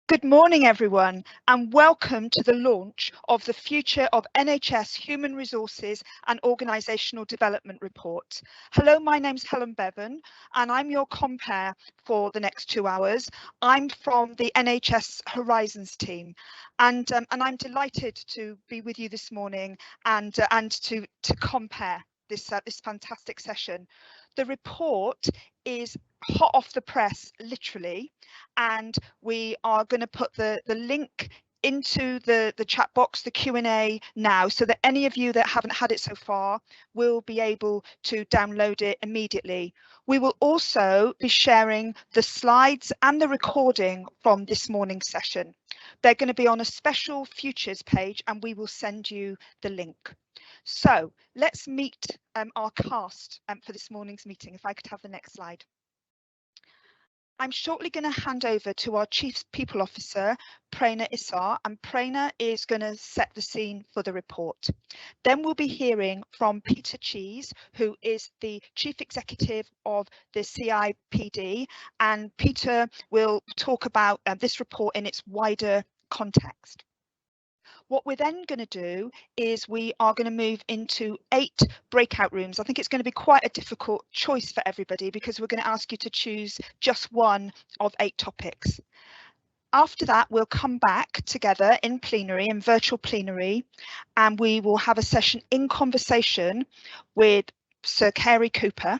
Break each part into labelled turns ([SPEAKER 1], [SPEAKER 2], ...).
[SPEAKER 1] Good morning, everyone, and welcome to the launch of the Future of NHS Human Resources and Organisational Development report. Hello, my name's Helen Bevan, and I'm your compere for the next 2 hours. I'm from the NHS Horizons team, and I'm delighted to be with you this morning and to compare this fantastic session. The report is hot off the press, literally, and we are going to put the link into the chat box, the Q&A now, so that any of you that haven't had it so far will be able to download it immediately. We will also be sharing the slides and the recording from this morning's session. They're going to be on a special futures page and we will send you the link. So let's meet our cast for this morning's meeting. If I could have the next slide. I'm shortly going to hand over to our Chief People Officer, Prerna Isar, and Prerna is going to set the scene for the report. Then we'll be hearing from Peter Cheese, who is the Chief Executive of the CIPD, and Peter will talk about this report in its wider context. What we're then going to do is we are going to move into 8 breakout rooms. I think it's going to be quite a difficult choice for everybody because we're going to ask you to choose just one of 8 topics. After that, we'll come back together in plenary, in virtual plenary, and we will have a session in conversation with Sir Carey Cooper.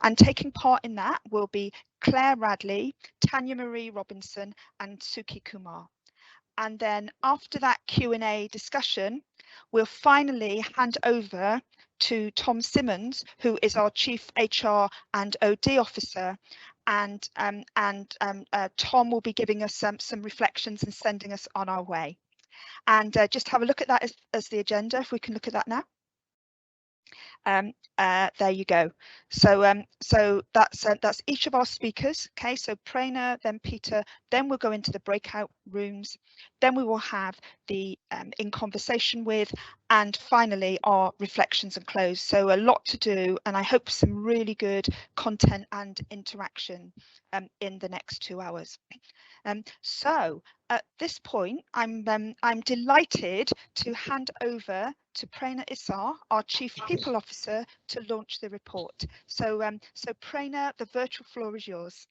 [SPEAKER 1] And taking part in that will be Claire Radley, Tanya Marie Robinson and Suki Kumar. And then after that Q&A discussion, we'll finally hand over to Tom Simmons, who is our Chief HR and OD Officer. And Tom will be giving us some reflections and sending us on our way. And just have a look at that as the agenda, if we can look at that now. There you go. So that's each of our speakers. Okay, so Prerna, then Peter, then we'll go into the breakout rooms, then we will have the in conversation with, and finally our reflections and close. So a lot to do, and I hope some really good content and interaction in the next 2 hours. So at this point, I'm delighted to hand over to Prerna Isar, our Chief People Officer, to launch the report. So Prerna, the virtual floor is yours.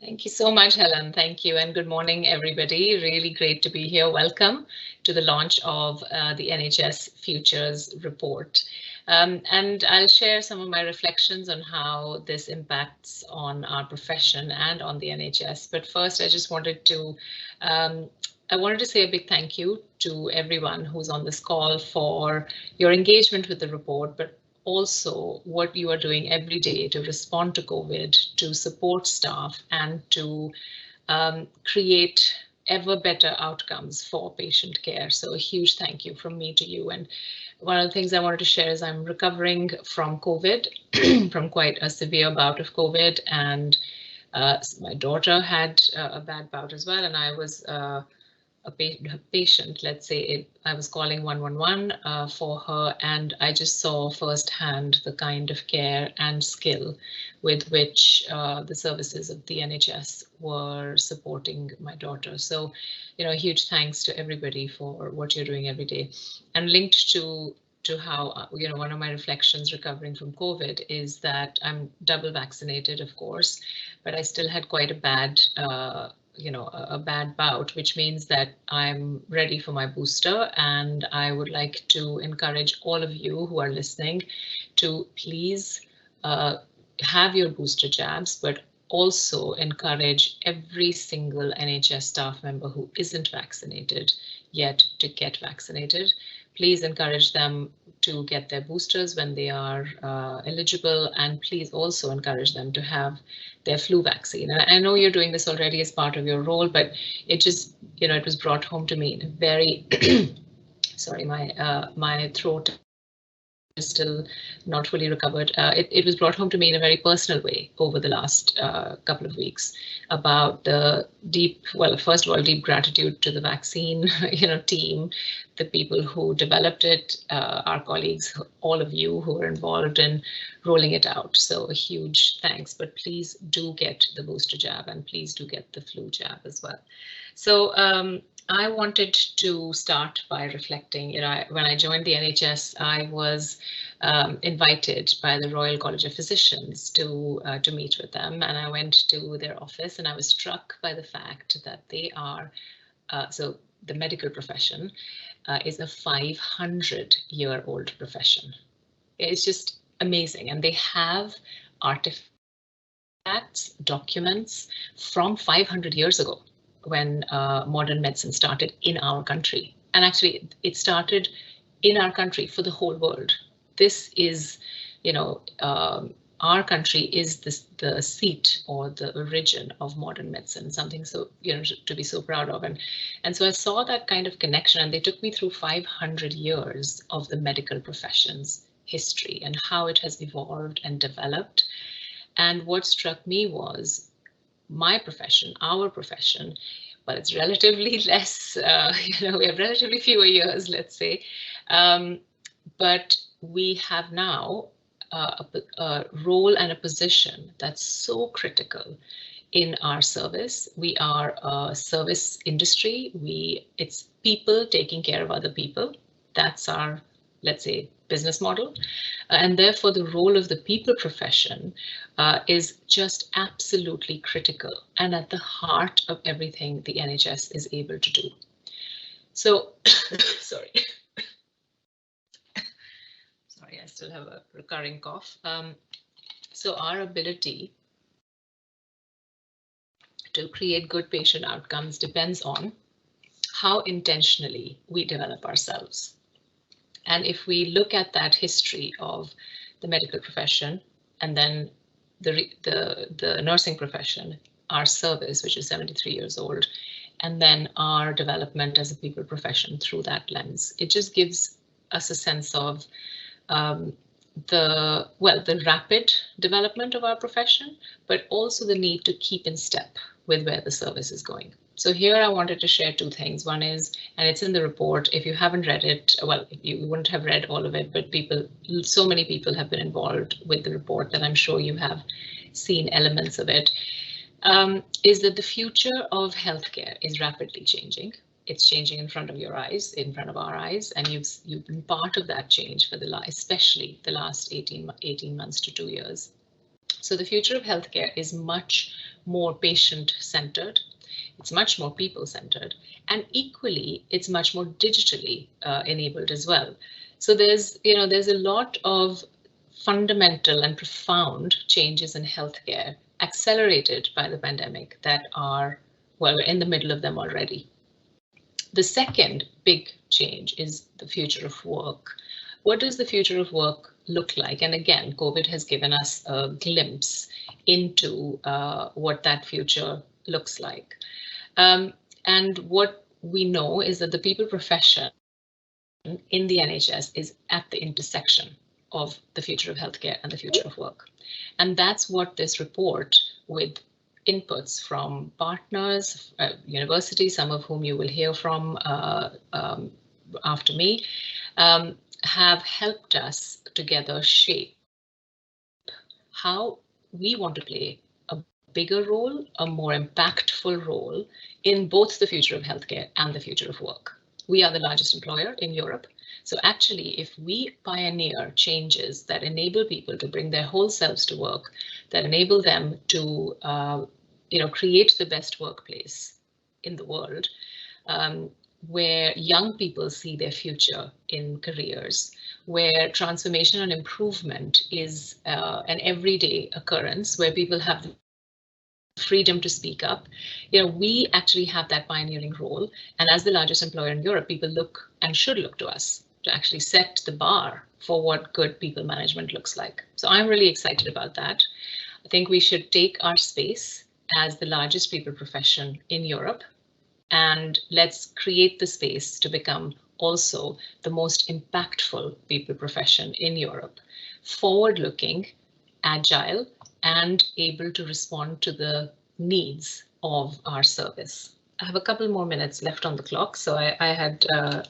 [SPEAKER 2] Thank you so much, Helen. Thank you, and good morning, everybody. Really great to be here. Welcome to the launch of the NHS Futures report. And I'll share some of my reflections on how this impacts on our profession and on the NHS. But first, I just wanted to say a big thank you to everyone who's on this call for your engagement with the report, but also what you are doing every day to respond to COVID, to support staff, and to create ever better outcomes for patient care. So a huge thank you from me to you. And one of the things I wanted to share is I'm recovering from COVID, from quite a severe bout of COVID, and my daughter had a bad bout as well, and I was a patient, let's say. I was calling 111 for her, and I just saw firsthand the kind of care and skill with which the services of the NHS were supporting my daughter. So, you know, a huge thanks to everybody for what you're doing every day. And linked to how, you know, one of my reflections recovering from COVID is that I'm double vaccinated, of course, but I still had quite a bad a bad bout, which means that I'm ready for my booster. And I would like to encourage all of you who are listening to please have your booster jabs, but also encourage every single NHS staff member who isn't vaccinated yet to get vaccinated. Please encourage them to get their boosters when they are eligible, and please also encourage them to have their flu vaccine. And I know you're doing this already as part of your role, but it just, you know, it was brought home to me in a very, sorry, my throat still not fully recovered. It was brought home to me in a very personal way over the last couple of weeks about the deep, well, first of all, deep gratitude to the vaccine, team, the people who developed it, our colleagues, all of you who are involved in rolling it out. So a huge thanks, but please do get the booster jab and please do get the flu jab as well. So I wanted to start by reflecting, when I joined the NHS, I was invited by the Royal College of Physicians to meet with them, and I went to their office and I was struck by the fact that they are, so the medical profession is a 500-year-old profession. It's just amazing, and they have artifacts, documents from 500 years ago, when modern medicine started in our country. And actually, it started in our country for the whole world. This is, our country is the seat or the origin of modern medicine, something so, to be so proud of. And so I saw that kind of connection, and they took me through 500 years of the medical profession's history and how it has evolved and developed. And what struck me was my profession, our profession, but it's relatively less, we have relatively fewer years, let's say, but we have now a role and a position that's so critical in our service. We are a service industry. It's people taking care of other people. That's our, let's say, business model. And therefore, the role of the people profession is just absolutely critical and at the heart of everything the NHS is able to do. So, sorry. Sorry, I still have a recurring cough. So our ability to create good patient outcomes depends on how intentionally we develop ourselves. And if we look at that history of the medical profession and then the nursing profession, our service, which is 73 years old, and then our development as a people profession through that lens, it just gives us a sense of the rapid development of our profession, but also the need to keep in step with where the service is going. So here I wanted to share two things. One is, and it's in the report, if you haven't read it, well, you wouldn't have read all of it, but so many people have been involved with the report that I'm sure you have seen elements of it, is that the future of healthcare is rapidly changing. It's changing in front of your eyes, in front of our eyes, and you've been part of that change for especially the last 18 months to 2 years. So the future of healthcare is much more patient-centered. It's much more people-centered, and equally, it's much more digitally enabled as well. So there's a lot of fundamental and profound changes in healthcare accelerated by the pandemic that are, well, we're in the middle of them already. The second big change is the future of work. What does the future of work look like? And again, COVID has given us a glimpse into what that future looks like. And what we know is that the people profession in the NHS is at the intersection of the future of healthcare and the future of work. And that's what this report, with inputs from partners, universities, some of whom you will hear from after me, have helped us together shape how we want to play a bigger role, a more impactful role in both the future of healthcare and the future of work. We are the largest employer in Europe. So actually, if we pioneer changes that enable people to bring their whole selves to work, that enable them to create the best workplace in the world, where young people see their future in careers, where transformation and improvement is an everyday occurrence, where people have the freedom to speak up, we actually have that pioneering role. And as the largest employer in Europe, people look and should look to us to actually set the bar for what good people management looks like. So I'm really excited about that. I think we should take our space as the largest people profession in Europe, and let's create the space to become also the most impactful people profession in Europe, forward-looking, agile, and able to respond to the needs of our service. I have a couple more minutes left on the clock, so I had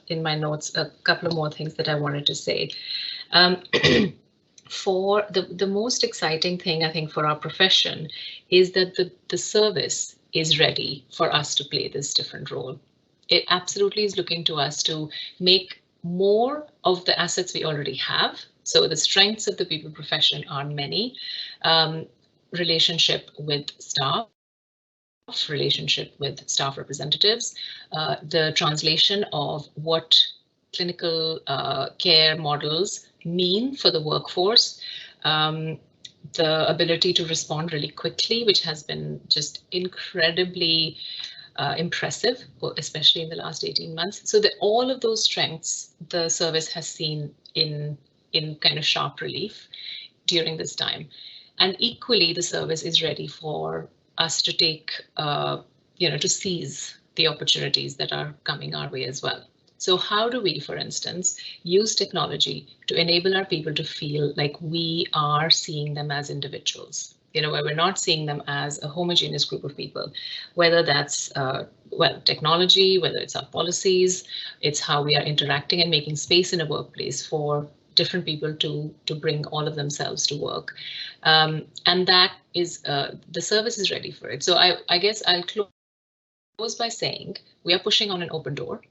[SPEAKER 2] in my notes a couple of more things that I wanted to say. For the most exciting thing, I think, for our profession is that the service is ready for us to play this different role. It absolutely is looking to us to make more of the assets we already have. So the strengths of the people profession are many. Relationship with staff, relationship with staff representatives, the translation of what clinical care models mean for the workforce, the ability to respond really quickly, which has been just incredibly impressive, especially in the last 18 months. So that all of those strengths the service has seen in kind of sharp relief during this time. And equally, the service is ready for us to take, to seize the opportunities that are coming our way as well. So how do we, for instance, use technology to enable our people to feel like we are seeing them as individuals? Where we're not seeing them as a homogeneous group of people, whether that's, technology, whether it's our policies, it's how we are interacting and making space in a workplace for different people to bring all of themselves to work. And that is, the service is ready for it. So I guess I'll close by saying we are pushing on an open door.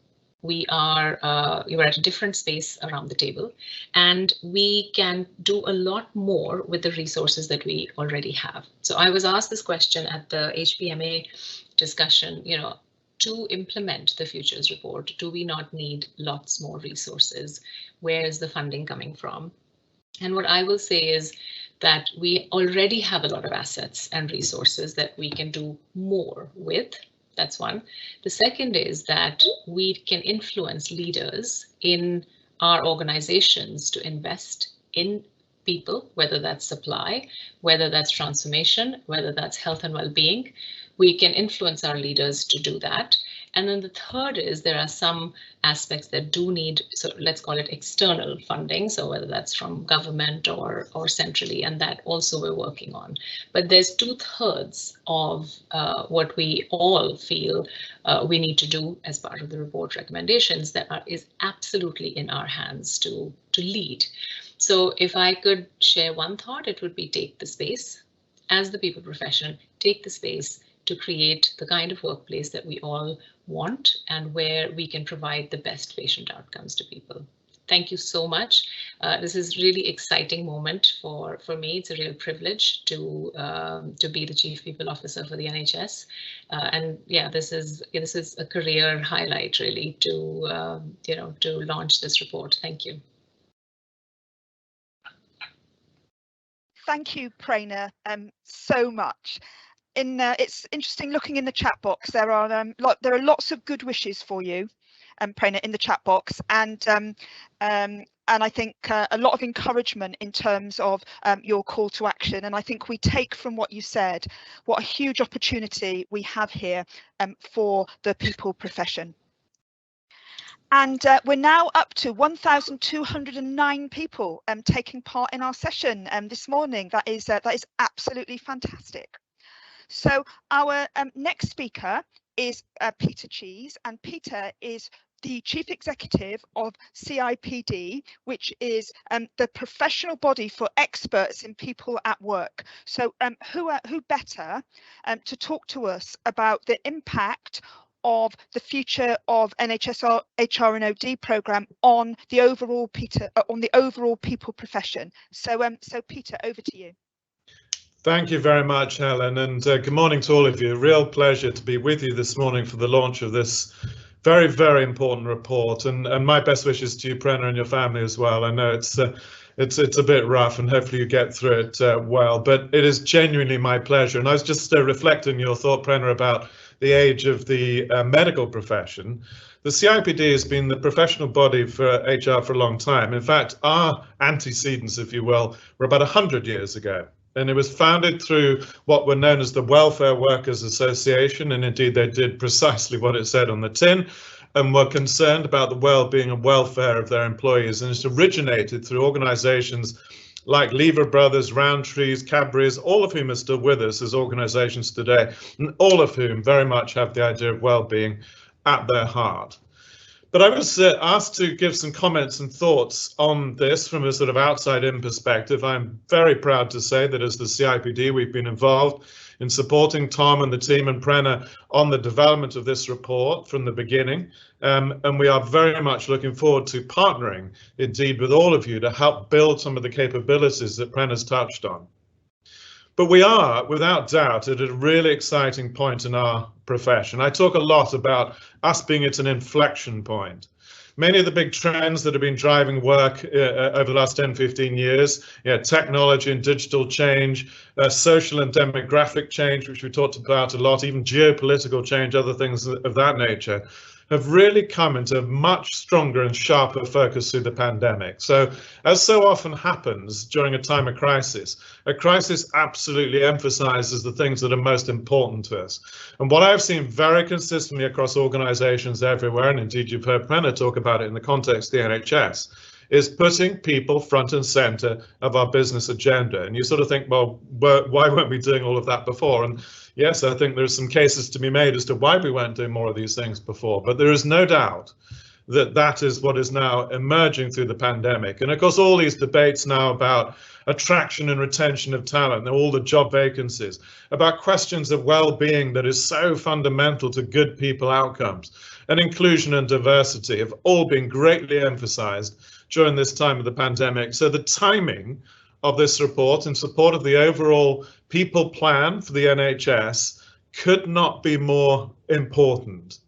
[SPEAKER 2] We're at a different space around the table, and we can do a lot more with the resources that we already have. So I was asked this question at the HPMA discussion, to implement the Futures Report, do we not need lots more resources? Where is the funding coming from? And what I will say is that we already have a lot of assets and resources that we can do more with. That's one. The second is that we can influence leaders in our organizations to invest in people, whether that's supply, whether that's transformation, whether that's health and well-being. We can influence our leaders to do that. And then the third is there are some aspects that do need, so let's call it external funding. So whether that's from government or centrally, and that also we're working on. But there's 2/3 of what we all feel we need to do as part of the report recommendations that is absolutely in our hands to lead. So if I could share one thought, it would be take the space. As the people profession, take the space to create the kind of workplace that we all want and where we can provide the best patient outcomes to people. Thank you so much. This is really exciting moment for me. It's a real privilege to be the Chief People Officer for the NHS. And yeah, this is a career highlight really to launch this report. Thank you.
[SPEAKER 1] Thank you, Prerna, so much. It's interesting looking in the chat box. There are lots of good wishes for you, Prerna, in the chat box, and I think a lot of encouragement in terms of your call to action. And I think we take from what you said, what a huge opportunity we have here for the people profession. And we're now up to 1,209 people taking part in our session this morning. That is absolutely fantastic. So our next speaker is Peter Cheese, and Peter is the Chief Executive of CIPD, which is the professional body for experts in people at work. So who better to talk to us about the impact of the future of NHS HR and OD programme on the overall people profession. So Peter, over to you.
[SPEAKER 3] Thank you very much, Helen, and good morning to all of you. Real pleasure to be with you this morning for the launch of this very, very important report, and my best wishes to you, Prerna, and your family as well. I know it's a bit rough, and hopefully you get through it well, but it is genuinely my pleasure. And I was just reflecting your thought, Prerna, about the age of the medical profession. The CIPD has been the professional body for HR for a long time. In fact, our antecedents, if you will, were about 100 years ago. And it was founded through what were known as the Welfare Workers Association, and indeed they did precisely what it said on the tin. and were concerned about the well-being and welfare of their employees. And it's originated through organizations like Lever Brothers, Roundtrees, Cadbury's, all of whom are still with us as organizations today, and all of whom very much have the idea of well-being at their heart. But I was asked to give some comments and thoughts on this from a sort of outside-in perspective. I'm very proud to say that as the CIPD, we've been involved in supporting Tom and the team and Prena on the development of this report from the beginning. And we are very much looking forward to partnering, indeed, with all of you to help build some of the capabilities that Prena's touched on. But we are, without doubt, at a really exciting point in our profession. I talk a lot about us being at an inflection point. Many of the big trends that have been driving work over the last 10, 15 years, technology and digital change, social and demographic change, which we talked about a lot, even geopolitical change, other things of that nature, have really come into a much stronger and sharper focus through the pandemic. So, as so often happens during a time of crisis, a crisis absolutely emphasizes the things that are most important to us. And what I've seen very consistently across organizations everywhere, and indeed you've heard Prena talk about it in the context of the NHS, is putting people front and center of our business agenda. And you sort of think, well, why weren't we doing all of that before? And yes, I think there's some cases to be made as to why we weren't doing more of these things before, but there is no doubt that that is what is now emerging through the pandemic. And of course, all these debates now about attraction and retention of talent, and all the job vacancies, about questions of well-being that is so fundamental to good people outcomes, and inclusion and diversity have all been greatly emphasized during this time of the pandemic. So the timing of this report in support of the overall people plan for the NHS could not be more important.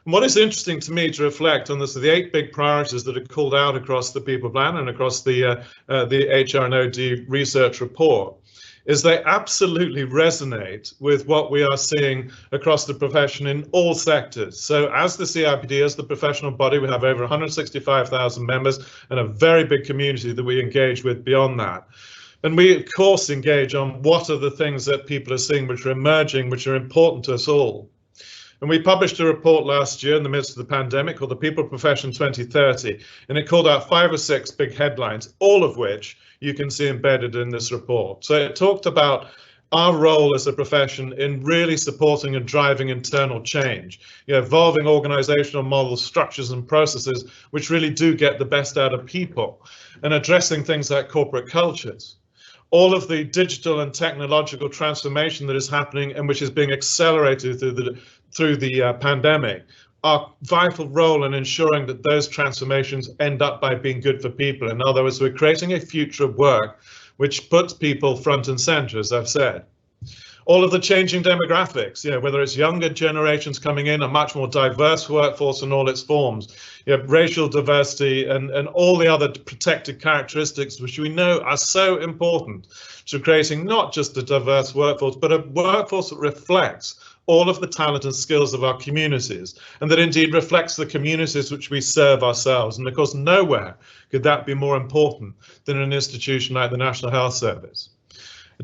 [SPEAKER 3] And what is interesting to me to reflect on this are the 8 big priorities that are called out across the people plan and across the HR and OD research report, is they absolutely resonate with what we are seeing across the profession in all sectors. So as the CIPD, as the professional body, we have over 165,000 members and a very big community that we engage with beyond that. And we, of course, engage on what are the things that people are seeing which are emerging, which are important to us all. And we published a report last year in the midst of the pandemic called the People Profession 2030, and it called out 5 or 6 big headlines, all of which you can see embedded in this report. So it talked about our role as a profession in really supporting and driving internal change, evolving organizational models, structures and processes which really do get the best out of people, and addressing things like corporate cultures. All of the digital and technological transformation that is happening and which is being accelerated through the pandemic, our vital role in ensuring that those transformations end up by being good for people. In other words, we're creating a future of work which puts people front and center, as I've said. All of the changing demographics, whether it's younger generations coming in, a much more diverse workforce in all its forms, racial diversity and all the other protected characteristics which we know are so important to creating not just a diverse workforce, but a workforce that reflects all of the talent and skills of our communities, and that indeed reflects the communities which we serve ourselves. And of course, nowhere could that be more important than an institution like the National Health Service.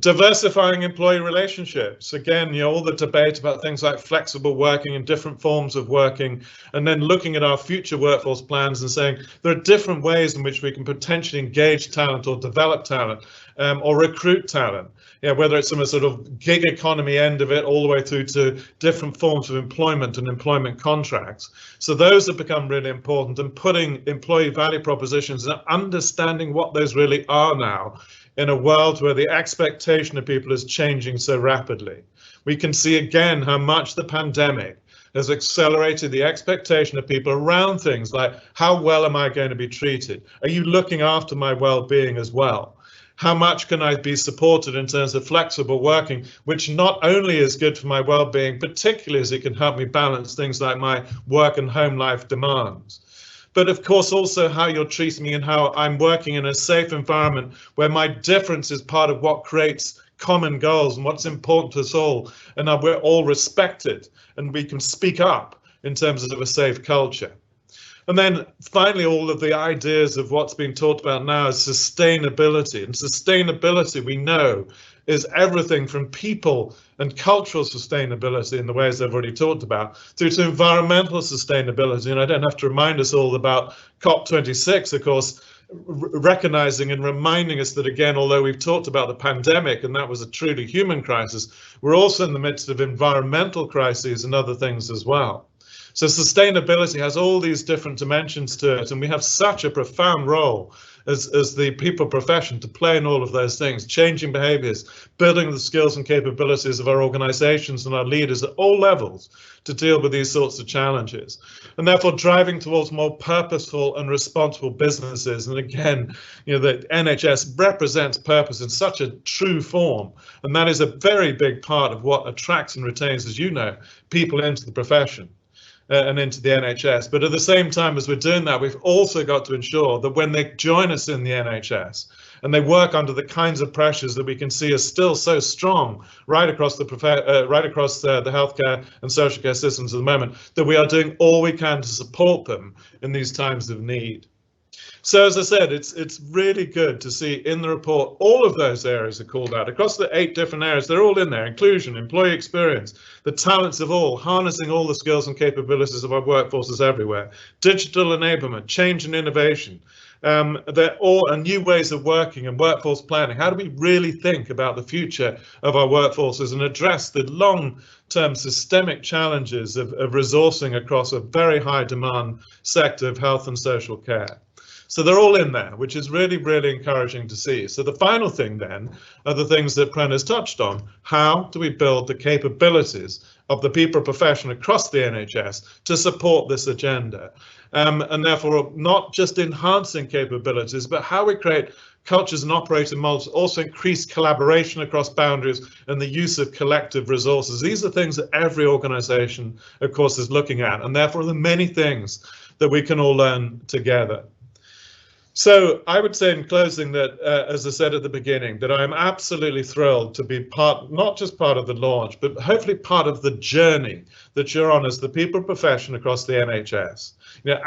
[SPEAKER 3] Diversifying employee relationships. Again, all the debate about things like flexible working and different forms of working, and then looking at our future workforce plans and saying there are different ways in which we can potentially engage talent or develop talent or recruit talent. Whether it's from a sort of gig economy end of it all the way through to different forms of employment and employment contracts. So those have become really important, and putting employee value propositions and understanding what those really are now in a world where the expectation of people is changing so rapidly. We can see again how much the pandemic has accelerated the expectation of people around things like, how well am I going to be treated? Are you looking after my well-being as well? How much can I be supported in terms of flexible working, which not only is good for my well-being, particularly as it can help me balance things like my work and home life demands. But of course, also how you're treating me and how I'm working in a safe environment where my difference is part of what creates common goals and what's important to us all. And we're all respected and we can speak up in terms of a safe culture. And then finally, all of the ideas of what's being talked about now is sustainability. And sustainability, we know, is everything from people and cultural sustainability in the ways I've already talked about, through to environmental sustainability. And I don't have to remind us all about COP26, of course, recognizing and reminding us that, again, although we've talked about the pandemic and that was a truly human crisis, we're also in the midst of environmental crises and other things as well. So sustainability has all these different dimensions to it, and we have such a profound role as the people profession to play in all of those things, changing behaviors, building the skills and capabilities of our organizations and our leaders at all levels to deal with these sorts of challenges, and therefore driving towards more purposeful and responsible businesses. And again, the NHS represents purpose in such a true form, and that is a very big part of what attracts and retains, as you know, people into the profession. And into the NHS. But at the same time as we're doing that, we've also got to ensure that when they join us in the NHS and they work under the kinds of pressures that we can see are still so strong right across the healthcare and social care systems at the moment, that we are doing all we can to support them in these times of need. So as I said, it's really good to see in the report all of those areas are called out across the 8 different areas. They're all in there: inclusion, employee experience, the talents of all, harnessing all the skills and capabilities of our workforces everywhere, digital enablement, change and innovation. They're all new ways of working and workforce planning. How do we really think about the future of our workforces and address the long-term systemic challenges of resourcing across a very high demand sector of health and social care? So they're all in there, which is really, really encouraging to see. So the final thing then are the things that Prenna's touched on. How do we build the capabilities of the people profession across the NHS to support this agenda? And therefore, not just enhancing capabilities, but how we create cultures and operating models, also increase collaboration across boundaries and the use of collective resources. These are things that every organisation, of course, is looking at, and therefore there are many things that we can all learn together. So I would say in closing that, as I said at the beginning, that I'm absolutely thrilled to be not just part of the launch, but hopefully part of the journey that you're on as the people profession across the NHS.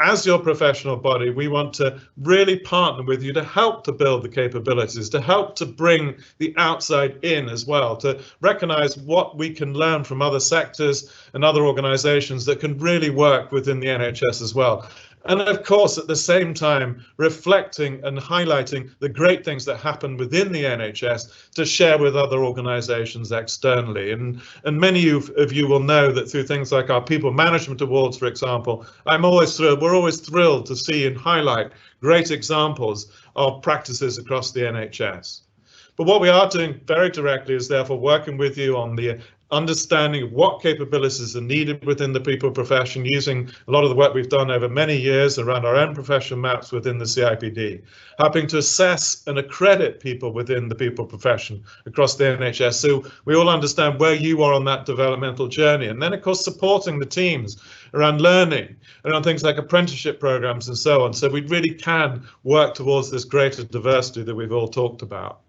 [SPEAKER 3] As your professional body, we want to really partner with you to help to build the capabilities, to help to bring the outside in as well, to recognise what we can learn from other sectors and other organisations that can really work within the NHS as well. And of course, at the same time, reflecting and highlighting the great things that happen within the NHS to share with other organisations externally. And many of you will know that through things like our People Management Awards, for example, we're always thrilled to see and highlight great examples of practices across the NHS. But what we are doing very directly is therefore working with you on the understanding of what capabilities are needed within the people profession, using a lot of the work we've done over many years around our own professional maps within the CIPD, helping to assess and accredit people within the people profession across the NHS, so we all understand where you are on that developmental journey. And then, of course, supporting the teams around learning, around things like apprenticeship programs and so on, so we really can work towards this greater diversity that we've all talked about.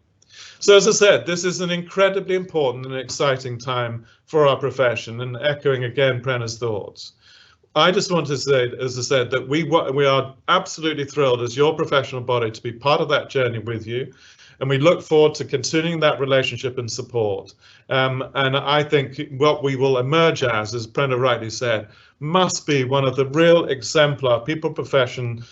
[SPEAKER 3] So as I said, this is an incredibly important and exciting time for our profession, and echoing again Prenna's thoughts. I just want to say, as I said, that we are absolutely thrilled as your professional body to be part of that journey with you, and we look forward to continuing that relationship and support. And I think what we will emerge as Prenna rightly said, must be one of the real exemplar people profession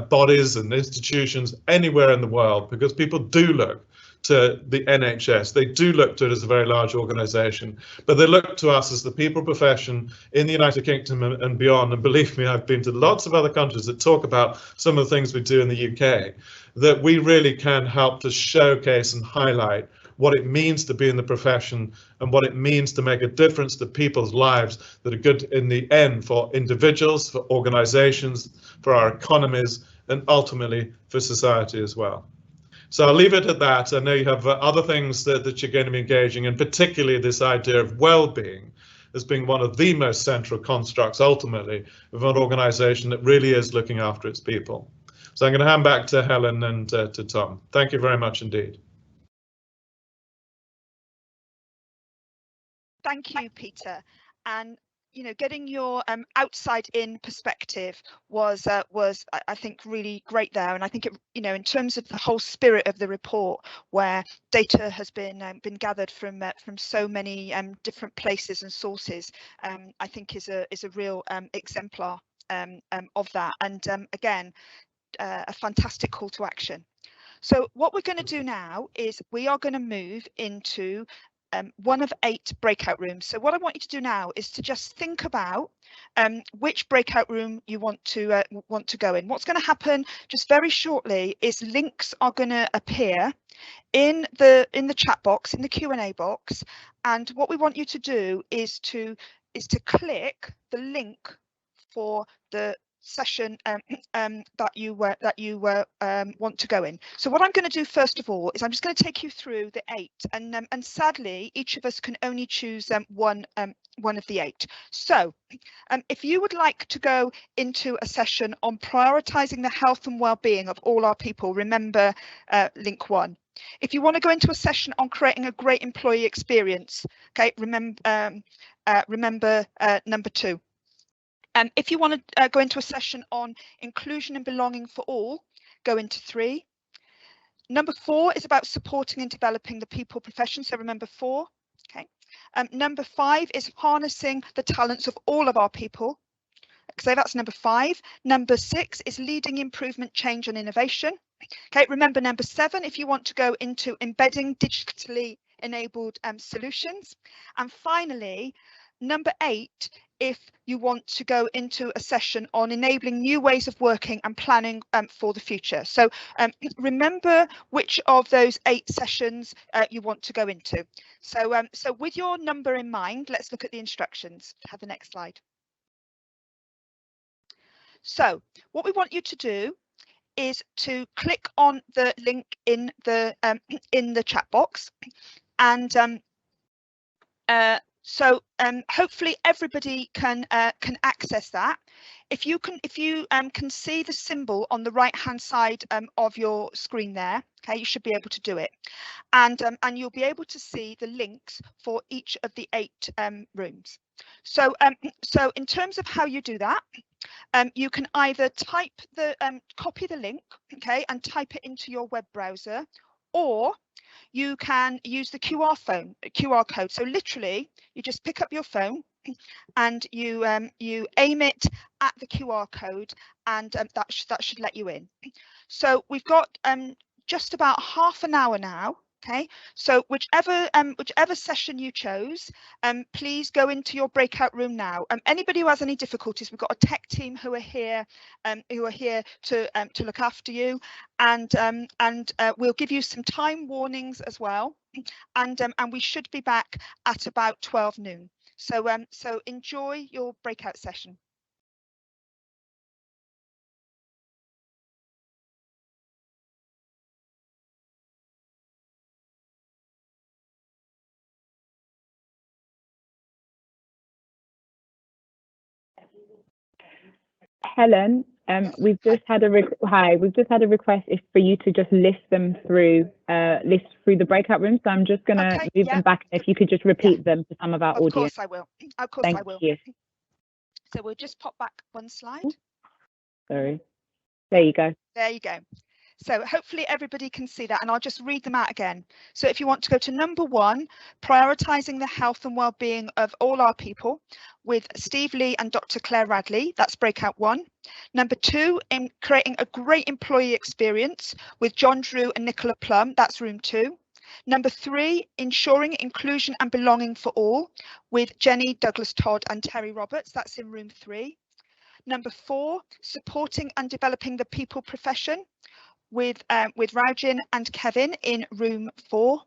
[SPEAKER 3] bodies and institutions anywhere in the world, because people do look to the NHS. They do look to it as a very large organisation, but they look to us as the people profession in the United Kingdom and beyond. And believe me, I've been to lots of other countries that talk about some of the things we do in the UK, that we really can help to showcase and highlight what it means to be in the profession and what it means to make a difference to people's lives that are good in the end for individuals, for organisations, for our economies, and ultimately for society as well. So I'll leave it at that. I know you have other things that you're going to be engaging in, particularly this idea of well-being as being one of the most central constructs, ultimately, of an organisation that really is looking after its people. So I'm going to hand back to Helen and to Tom. Thank you very much indeed.
[SPEAKER 1] Thank you, Peter. And you know, getting your outside in perspective was I think really great there, and I think it, you know, in terms of the whole spirit of the report, where data has been gathered from so many different places and sources, I think is a real exemplar of that, and again, a fantastic call to action. So what we're going to do now is we are going to move into one of 8 breakout rooms. So what I want you to do now is to just think about which breakout room you want to go in. What's going to happen just very shortly is links are going to appear in the chat box, in the Q&A box, and what we want you to do is to click the link for the session that you want to go in. So what I'm going to do first of all is I'm just going to take you through the 8, and sadly each of us can only choose one of the 8. So if you would like to go into a session on prioritising the health and well-being of all our people, remember link 1. If you want to go into a session on creating a great employee experience, okay, remember number 2. If you want to go into a session on inclusion and belonging for all, go into 3. Number 4 is about supporting and developing the people profession, so remember 4. Okay. Number 5 is harnessing the talents of all of our people, so that's number 5. Number 6 is leading improvement, change and innovation. Okay, remember number 7 if you want to go into embedding digitally enabled solutions. And finally, number 8 if you want to go into a session on enabling new ways of working and planning for the future. So remember which of those 8 sessions you want to go into. So so with your number in mind, let's look at the instructions. Have the next slide. So what we want you to do is to click on the link in the chat box, and so hopefully everybody can access that. If you can see the symbol on the right hand side of your screen there, okay, you should be able to do it, and you'll be able to see the links for each of the 8 rooms. So so in terms of how you do that, you can either copy the link, okay, and type it into your web browser, or you can use the QR code. So literally, you just pick up your phone and you aim it at the QR code, and that should let you in. So we've got just about half an hour now. Okay, so whichever session you chose, please go into your breakout room now. Anybody who has any difficulties, we've got a tech team who are here to look after you, and we'll give you some time warnings as well, and we should be back at about 12 noon. So so enjoy your breakout session.
[SPEAKER 4] Helen, we've just had a we've just had a request for you to just list through the breakout rooms. So I'm just going to move them back. If you could just repeat them to some of our audience.
[SPEAKER 1] Of course I will. Of course I will.
[SPEAKER 4] Thank you.
[SPEAKER 1] So we'll just pop back one slide.
[SPEAKER 4] Sorry. There you go.
[SPEAKER 1] There you go. So hopefully everybody can see that, and I'll just read them out again. So if you want to go to number 1, prioritising the health and well-being of all our people, with Steve Lee and Dr. Claire Radley, that's breakout 1. Number 2, in creating a great employee experience, with John Drew and Nicola Plum, that's room 2. Number 3, ensuring inclusion and belonging for all, with Jenny Douglas Todd and Terry Roberts, that's in room 3. Number 4, supporting and developing the people profession, with Raujin and Kevin in room 4.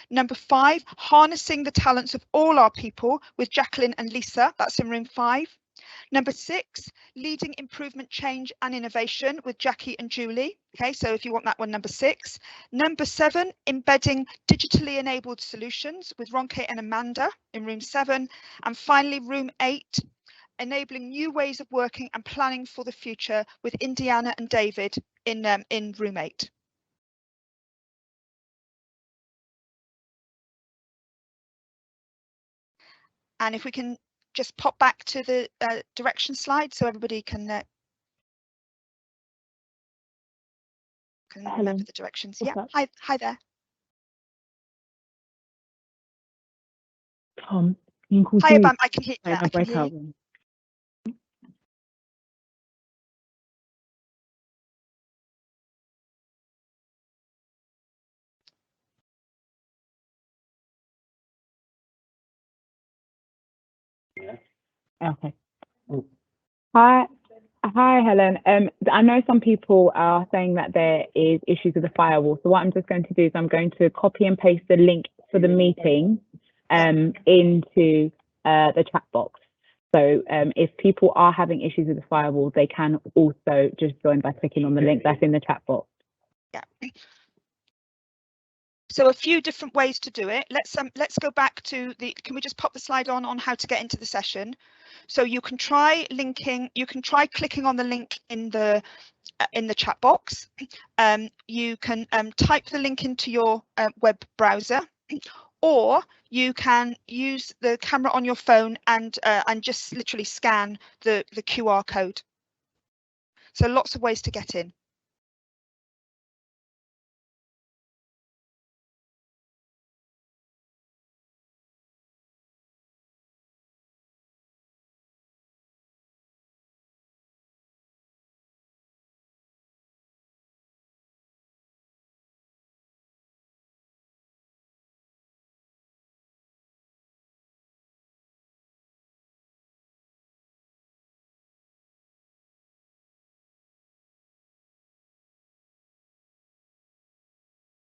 [SPEAKER 1] Number 5, harnessing the talents of all our people, with Jacqueline and Lisa, that's in room 5. Number 6, leading improvement, change and innovation, with Jackie and Julie. Okay, so if you want that one, number 6. Number 7, embedding digitally enabled solutions, with Ronke and Amanda in room 7. And finally, room 8, enabling new ways of working and planning for the future, with Indiana and David in room 8. And if we can just pop back to the direction slide so everybody can remember the directions. Yeah, hi there.
[SPEAKER 4] Tom, you can call
[SPEAKER 1] Hi, Abam, I can hear you.
[SPEAKER 4] I can hear you. Okay. Hi, Helen. I know some people are saying that there is issues with the firewall. So what I'm just going to do is I'm going to copy and paste the link for the meeting into the chat box. So if people are having issues with the firewall, they can also just join by clicking on the link that's in the chat box.
[SPEAKER 1] Yeah. So a few different ways to do it. Let's go back to the. Can we just pop the slide on how to get into the session? So you can try linking. You can try clicking on the link in the chat box. You can type the link into your web browser, or you can use the camera on your phone and just literally scan the QR code. So lots of ways to get in.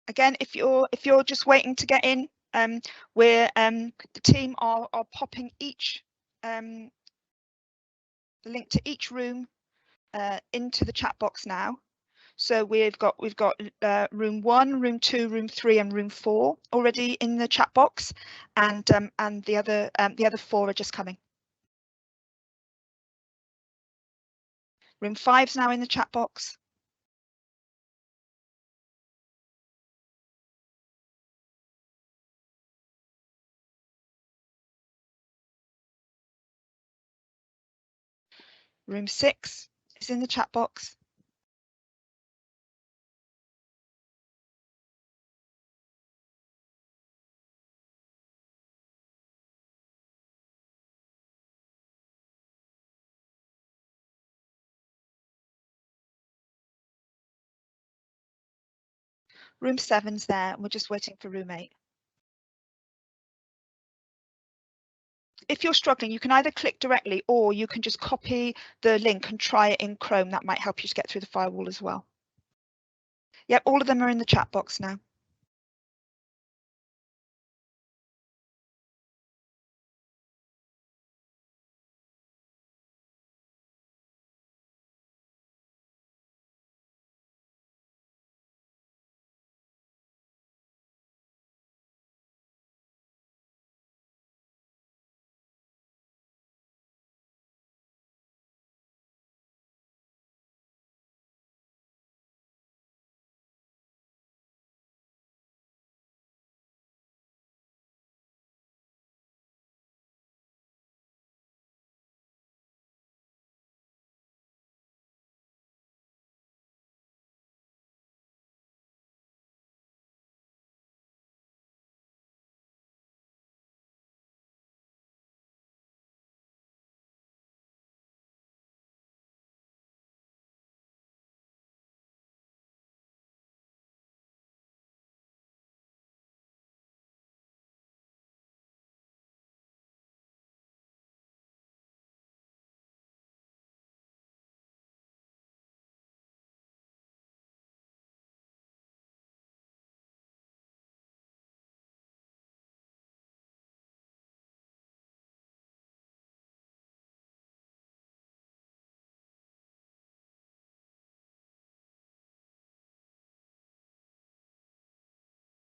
[SPEAKER 1] Again, if you're just waiting to get in, the team are popping each the link to each room into the chat box now. So we've got room 1, room 2, room 3, and room 4 already in the chat box, and the other 4 are just coming. Room 5's now in the chat box. Room 6 is in the chat box. Room 7's there, and we're just waiting for room 8. If you're struggling, you can either click directly or you can just copy the link and try it in Chrome. That might help you to get through the firewall as well. Yep, all of them are in the chat box now.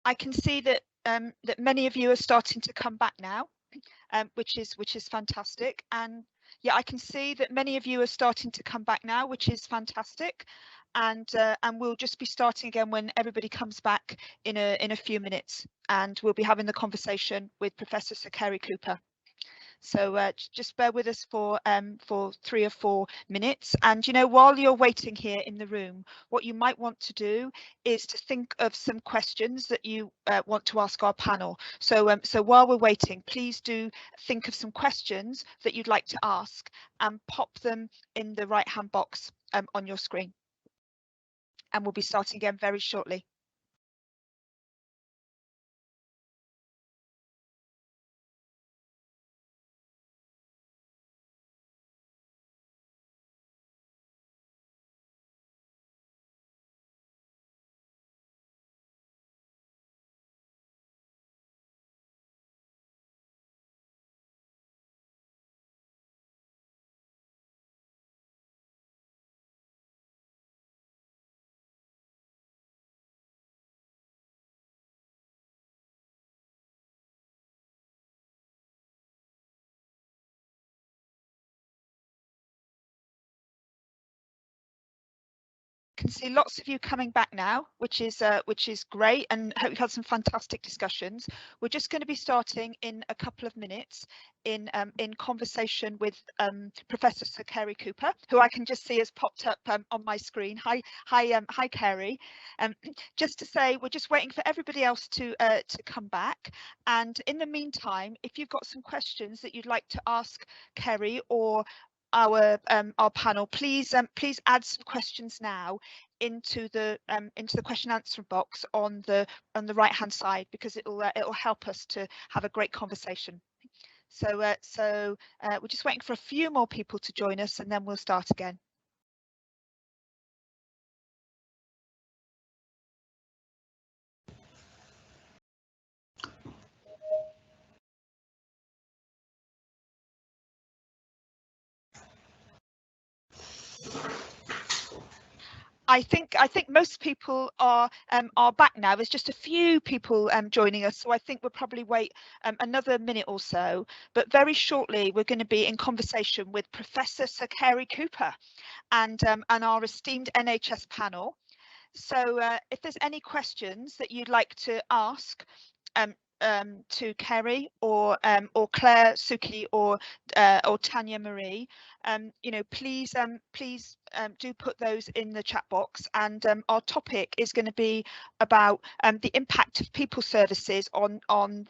[SPEAKER 1] I can see that that many of you are starting to come back now, which is fantastic. And yeah, I can see that many of you are starting to come back now, which is fantastic. And we'll just be starting again when everybody comes back in a few minutes, and we'll be having the conversation with Professor Sakari Cooper. So just bear with us for 3 or 4 minutes. And, you know, while you're waiting here in the room, what you might want to do is to think of some questions that you want to ask our panel. So while we're waiting, please do think of some questions that you'd like to ask and pop them in the right-hand box on your screen. And we'll be starting again very shortly. Can see lots of you coming back now, which is great, and hope you've had some fantastic discussions. We're just going to be starting in a couple of minutes in conversation with Professor Sir Kerry Cooper, who I can just see has popped up on my screen. Hi Kerry. Just to say, we're just waiting for everybody else to come back, and in the meantime, if you've got some questions that you'd like to ask Kerry or our panel, please add some questions now into the question answer box on the right hand side, because it'll help us to have a great conversation. So we're just waiting for a few more people to join us, and then we'll start again. I think most people are back now. There's just a few people joining us, so I think we'll probably wait another minute or so. But very shortly, we're going to be in conversation with Professor Sir Kerry Cooper and our esteemed NHS panel. So if there's any questions that you'd like to ask to Kerry or Claire, Suki, or Tanya Marie, you know, please do put those in the chat box. And our topic is going to be about the impact of people services on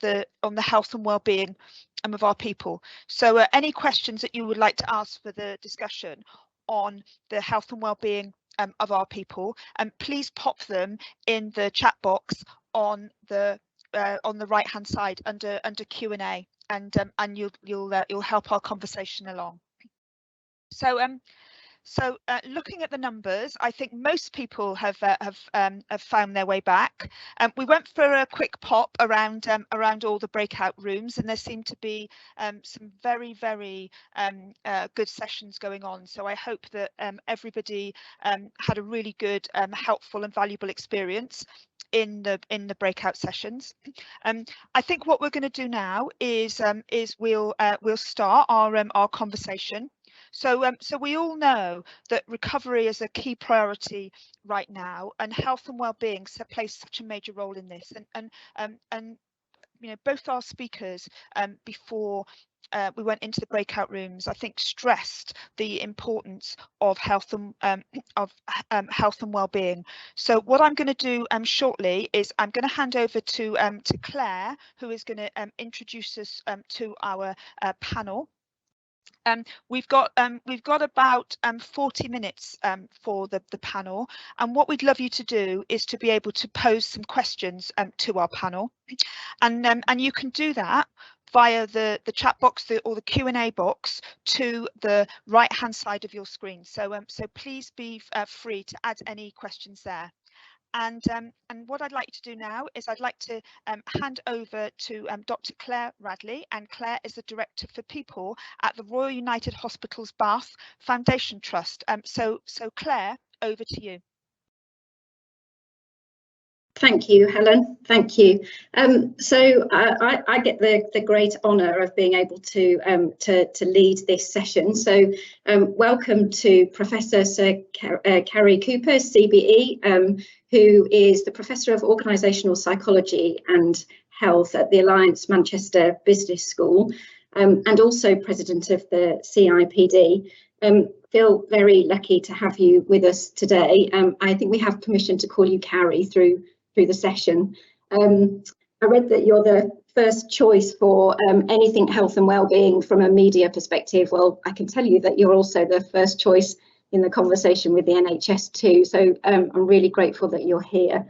[SPEAKER 1] the health and well-being of our people. So any questions that you would like to ask for the discussion on the health and well-being of our people, and please pop them in the chat box on the right hand side under Q&A, and you'll help our conversation along. So looking at the numbers, I think most people have found their way back. We went for a quick pop around all the breakout rooms, and there seemed to be some very good sessions going on. So I hope that everybody had a really good, helpful and valuable experience in the breakout sessions. I think what we're going to do now is we'll start our conversation. So we all know that recovery is a key priority right now, and health and well-being plays such a major role in this. And you know, both our speakers before we went into the breakout rooms, I think, stressed the importance of health and well-being. So what I'm going to do shortly is I'm going to hand over to Claire, who is going to introduce us to our panel. We've got about 40 minutes for the panel, and what we'd love you to do is to be able to pose some questions to our panel, and you can do that via the chat box or the Q&A box to the right hand side of your screen. So please be free to add any questions there. And what I'd like to do now is I'd like to hand over to Dr. Claire Radley, and Claire is the Director for People at the Royal United Hospitals Bath Foundation Trust. So Claire, over to you.
[SPEAKER 5] Thank you, Helen. Thank you. So I get the great honour of being able to lead this session. So welcome to Professor Sir Kerry Cooper, CBE, who is the Professor of Organisational Psychology and Health at the Alliance Manchester Business School. and also President of the CIPD. Feel very lucky to have you with us today. I think we have permission to call you Carrie through the session. I read that you're the first choice for anything health and wellbeing from a media perspective. Well, I can tell you that you're also the first choice in the conversation with the NHS too. So I'm really grateful that you're here.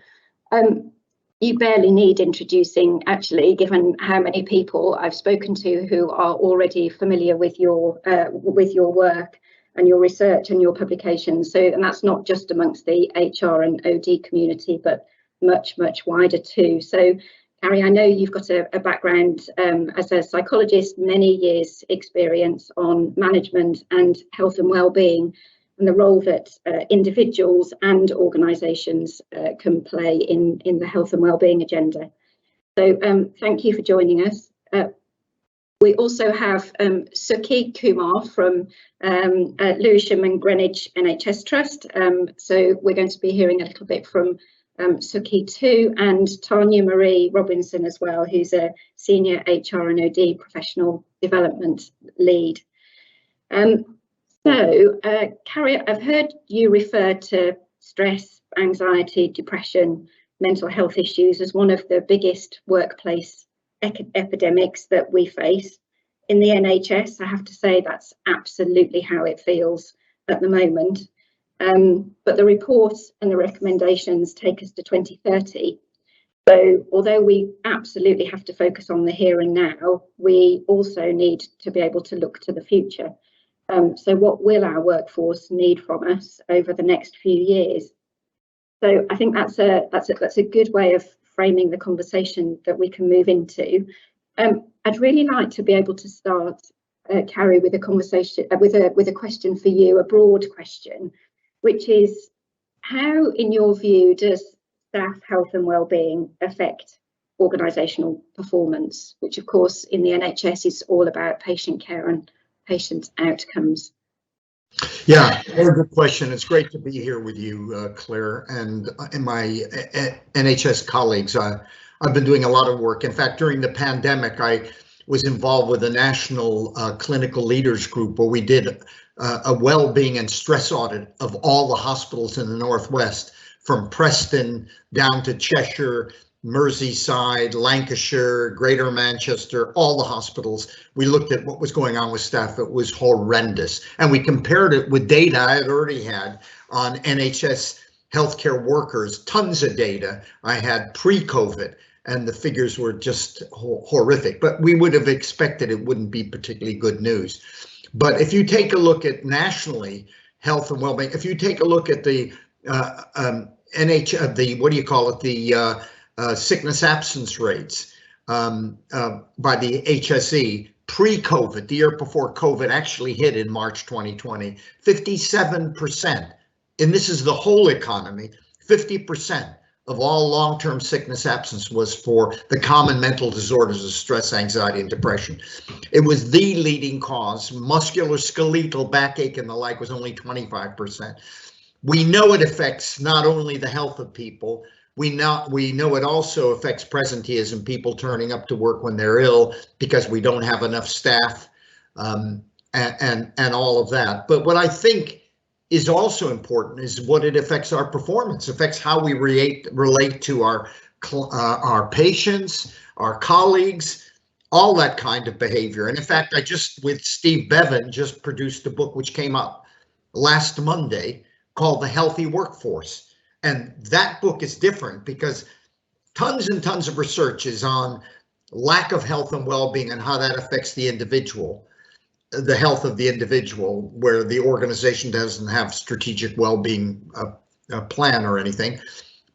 [SPEAKER 5] You barely need introducing, actually, given how many people I've spoken to who are already familiar with your work and your research and your publications. So, and that's not just amongst the HR and OD community, but much, much wider too. So, Carrie, I know you've got a background as a psychologist, many years experience on management and health and wellbeing, and the role that individuals and organisations can play in the health and wellbeing agenda. So thank you for joining us. We also have Sukhi Kumar from Lewisham and Greenwich NHS Trust. So we're going to be hearing a little bit from Sukhi too, and Tanya Marie Robinson as well, who's a senior HR and OD professional development lead. So, Carrie, I've heard you refer to stress, anxiety, depression, mental health issues as one of the biggest workplace epidemics that we face. In the NHS, I have to say that's absolutely how it feels at the moment. But the reports and the recommendations take us to 2030. So although we absolutely have to focus on the here and now, we also need to be able to look to the future. So what will our workforce need from us over the next few years? So I think that's a good way of framing the conversation that we can move into. I'd really like to be able to start, Carrie, with a conversation with a question for you, a broad question, which is, how, in your view, does staff health and wellbeing affect organisational performance, which of course in the NHS is all about patient care and patient outcomes?
[SPEAKER 6] Yeah, very good question. It's great to be here with you, Claire, and my NHS colleagues. I've been doing a lot of work. In fact, during the pandemic, I was involved with a national clinical leaders group where we did a well-being and stress audit of all the hospitals in the Northwest, from Preston down to Cheshire, Merseyside, Lancashire, Greater Manchester, all the hospitals. We looked at what was going on with staff. It was horrendous. And we compared it with data I had already had on NHS healthcare workers, tons of data I had pre-COVID, and the figures were just horrific. But we would have expected it wouldn't be particularly good news. But if you take a look at nationally, health and well-being, if you take a look at the sickness absence rates by the HSE pre-COVID, the year before COVID actually hit in March 2020, 57%, and this is the whole economy, 50% of all long-term sickness absence was for the common mental disorders of stress, anxiety, and depression. It was the leading cause. Musculoskeletal backache and the like was only 25%. We know it affects not only the health of people, we know it also affects presenteeism, people turning up to work when they're ill because we don't have enough staff, and all of that. But what I think is also important is what it affects our performance, affects how we relate to our patients, our colleagues, all that kind of behavior. And in fact, I just, with Steve Bevan, just produced a book which came up last Monday called The Healthy Workforce. And that book is different because tons and tons of research is on lack of health and well-being and how that affects the individual, the health of the individual, where the organization doesn't have strategic well-being plan or anything.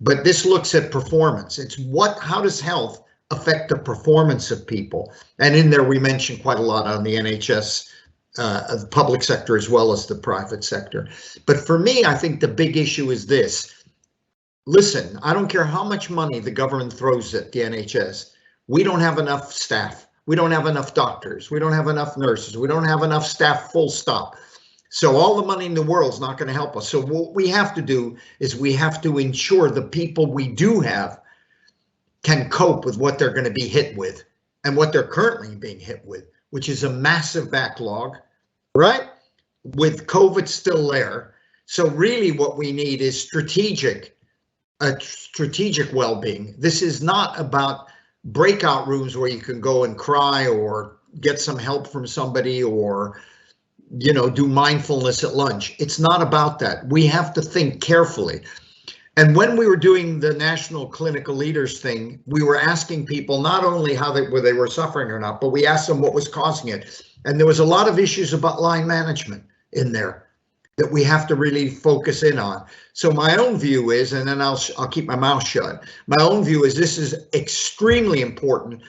[SPEAKER 6] But this looks at performance. It's how does health affect the performance of people? And in there we mentioned quite a lot on the NHS, the public sector as well as the private sector. But for me, I think the big issue is this. Listen, I don't care how much money the government throws at the NHS. We don't have enough staff. We don't have enough doctors. We don't have enough nurses. We don't have enough staff, full stop. So all the money in the world is not going to help us. So what we have to do is we have to ensure the people we do have can cope with what they're going to be hit with and what they're currently being hit with, which is a massive backlog, right? With COVID still there. So really what we need is strategic well-being. This is not about breakout rooms where you can go and cry or get some help from somebody or, you know, do mindfulness at lunch. It's not about that. We have to think carefully. And when we were doing the national clinical leaders thing, we were asking people not only how they were suffering or not, but we asked them what was causing it. And there was a lot of issues about line management in there that we have to really focus in on. So my own view is, and then I'll keep my mouth shut. My own view is this is extremely important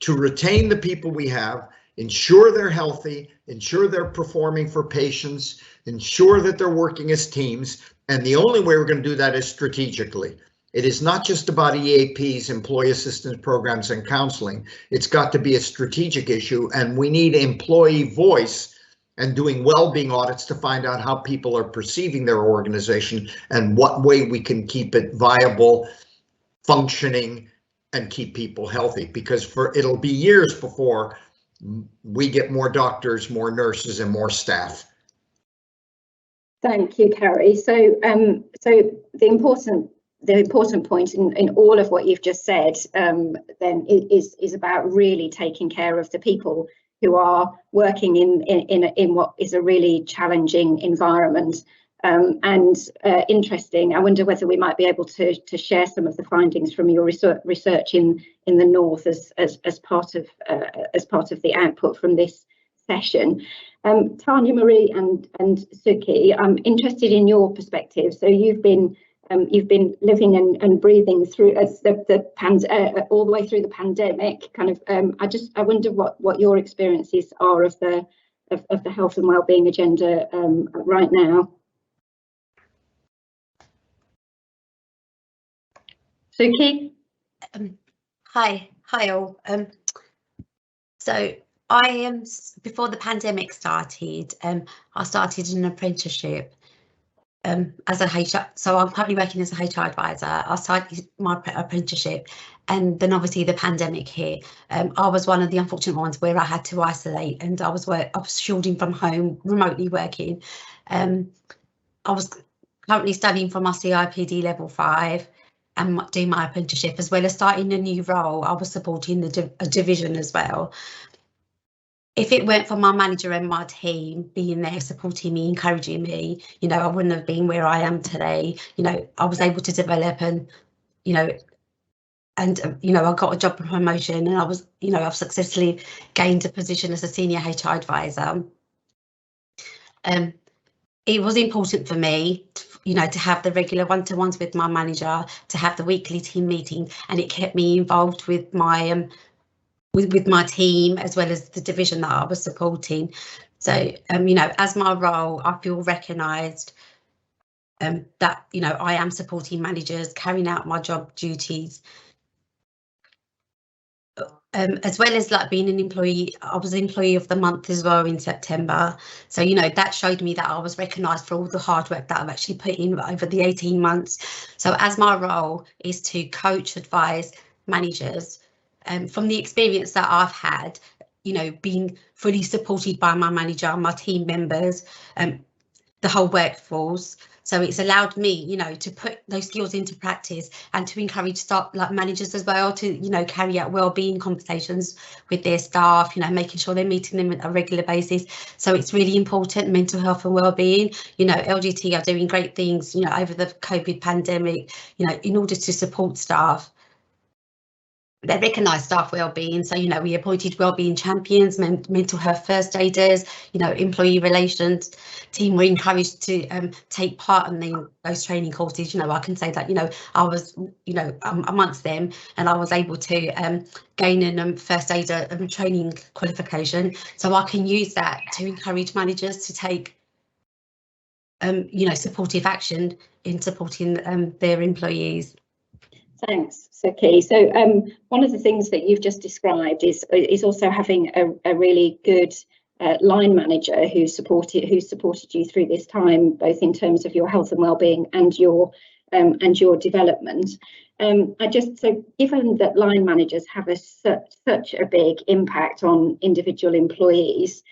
[SPEAKER 6] to retain the people we have, ensure they're healthy, ensure they're performing for patients, ensure that they're working as teams. And the only way we're going to do that is strategically. It is not just about EAPs, employee assistance programs, and counseling. It's got to be a strategic issue, and we need employee voice and doing well-being audits to find out how people are perceiving their organization and what way we can keep it viable, functioning, and keep people healthy. Because it'll be years before we get more doctors, more nurses, and more staff.
[SPEAKER 5] Thank you, Carrie. So, the important point in all of what you've just said, then is about really taking care of the people who are working in what is a really challenging environment. Interesting. I wonder whether we might be able to share some of the findings from your research in the north as part of the output from this session. Tanya Marie and Suki, I'm interested in your perspective. So you've been living and breathing through all the way through the pandemic. Kind of, I wonder what your experiences are of the health and wellbeing agenda right now. Suki?
[SPEAKER 7] Hi all. So before the pandemic started, I started an apprenticeship as a HR. So I'm currently working as a HR advisor. I started my apprenticeship, and then obviously the pandemic hit. I was one of the unfortunate ones where I had to isolate, and I was shielding from home, remotely working. I was currently studying for my CIPD level 5. And doing my apprenticeship, as well as starting a new role. I was supporting a division as well. If it weren't for my manager and my team being there, supporting me, encouraging me, you know, I wouldn't have been where I am today. You know, I was able to develop and, you know, I got a job promotion, and I was, you know, I've successfully gained a position as a senior HR advisor. It was important for me, to have the regular one-to-ones with my manager, to have the weekly team meeting, and it kept me involved with my with my team as well as the division that I was supporting. So, as my role, I feel recognised that, I am supporting managers, carrying out my job duties. As well as like being an employee, I was employee of the month as well in September. So, that showed me that I was recognised for all the hard work that I've actually put in over the 18 months. So as my role is to coach, advise managers, from the experience that I've had, being fully supported by my manager, my team members, the whole workforce. So it's allowed me, to put those skills into practice and to encourage staff, like managers as well, to, carry out wellbeing conversations with their staff, making sure they're meeting them on a regular basis. So it's really important, mental health and wellbeing. LGT are doing great things, over the COVID pandemic, in order to support staff. They recognise staff wellbeing, so we appointed wellbeing champions, mental health first aiders, employee relations team were encouraged to take part in those training courses. I can say that I was amongst them, and I was able to gain a first aider training qualification, so I can use that to encourage managers to take supportive action in supporting their employees.
[SPEAKER 5] Thanks, Suki. So one of the things that you've just described is also having a really good line manager who supported you through this time, both in terms of your health and wellbeing and your and your development. So given that line managers have such a big impact on individual employees,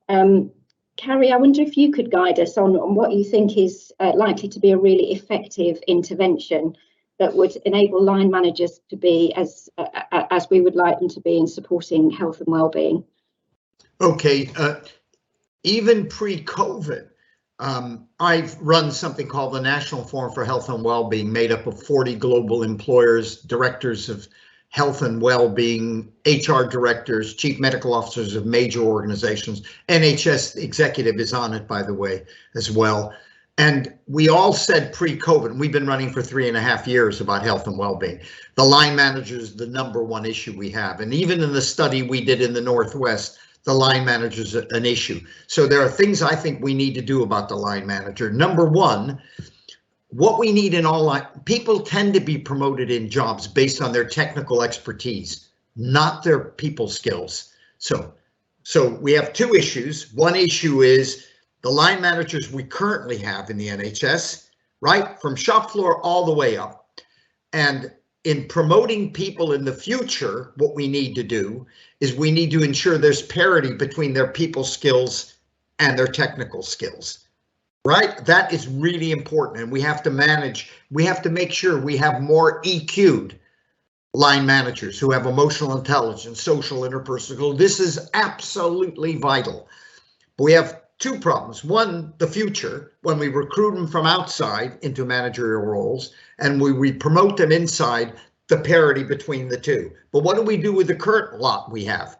[SPEAKER 5] Carrie, I wonder if you could guide us on what you think is likely to be a really effective intervention that would enable line managers to be as we would like them to be in supporting health and well-being.
[SPEAKER 6] Okay, even pre-COVID, I've run something called the National Forum for Health and Wellbeing, made up of 40 global employers, directors of health and well-being, HR directors, chief medical officers of major organizations. NHS executive is on it, by the way, as well. And we all said pre-COVID, and we've been running for 3.5 years about health and well-being. The line manager is the #1 issue we have. And even in the study we did in the Northwest, the line manager is an issue. So there are things I think we need to do about the line manager. #1, what we need in all line, people tend to be promoted in jobs based on their technical expertise, not their people skills. So we have 2 issues. One issue is the line managers we currently have in the NHS, right? From shop floor all the way up. And in promoting people in the future, what we need to do is we need to ensure there's parity between their people skills and their technical skills, right? That is really important. And we have to make sure we have more EQ'd line managers who have emotional intelligence, social, interpersonal. This is absolutely vital. But we have 2 problems. One, the future, when we recruit them from outside into managerial roles and we promote them inside, the parity between the 2. But what do we do with the current lot we have,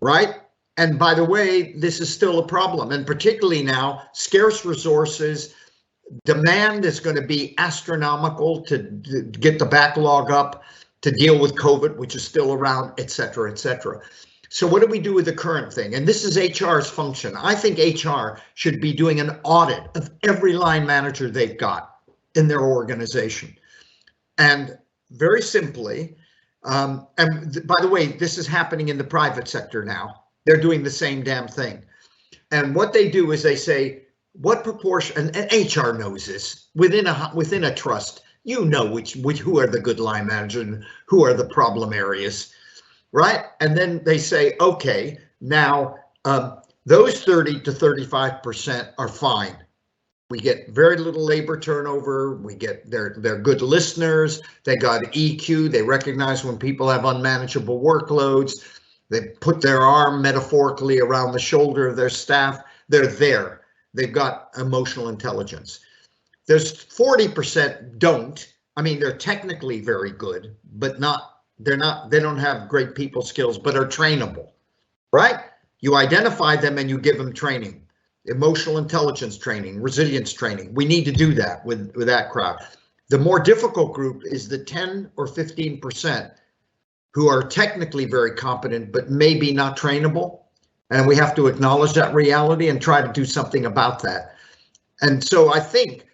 [SPEAKER 6] right? And by the way, this is still a problem, and particularly now, scarce resources, demand is going to be astronomical to get the backlog up, to deal with COVID, which is still around, et cetera, et cetera. So what do we do with the current thing? And this is HR's function. I think HR should be doing an audit of every line manager they've got in their organization. And very simply, and by the way, this is happening in the private sector now. They're doing the same damn thing. And what they do is they say, what proportion, and HR knows this, within a trust, you know who are the good line managers and who are the problem areas, right? And then they say, okay, now those 30 to 35% are fine. We get very little labor turnover. We get they're good listeners. They got EQ. They recognize when people have unmanageable workloads. They put their arm metaphorically around the shoulder of their staff. They're there. They've got emotional intelligence. There's 40% don't. I mean, they're technically very good, but they don't have great people skills, but are trainable, right? You identify them and you give them training. Emotional intelligence training, resilience training. We need to do that with that crowd. The more difficult group is the 10 or 15% who are technically very competent, but maybe not trainable. And we have to acknowledge that reality and try to do something about that. And so I think,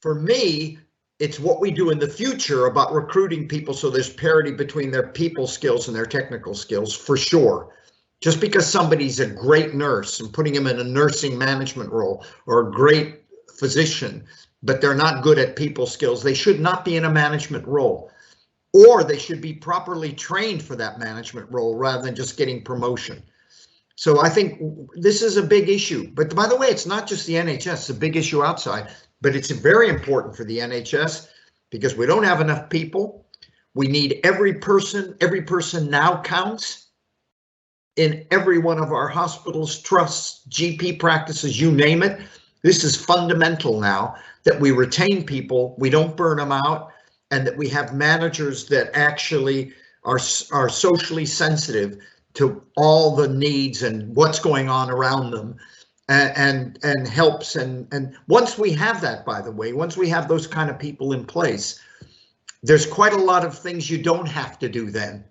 [SPEAKER 6] for me, it's what we do in the future about recruiting people so there's parity between their people skills and their technical skills, for sure. Just because somebody's a great nurse and putting them in a nursing management role, or a great physician, but they're not good at people skills, they should not be in a management role, or they should be properly trained for that management role rather than just getting promotion. So I think this is a big issue. But by the way, it's not just the NHS, it's a big issue outside, but it's very important for the NHS because we don't have enough people. We need every person now counts. In every one of our hospitals, trusts, GP practices, you name it. This is fundamental now, that we retain people, we don't burn them out, and that we have managers that actually are socially sensitive to all the needs and what's going on around them, and helps. And once we have that, by the way, once we have those kind of people in place, there's quite a lot of things you don't have to do then.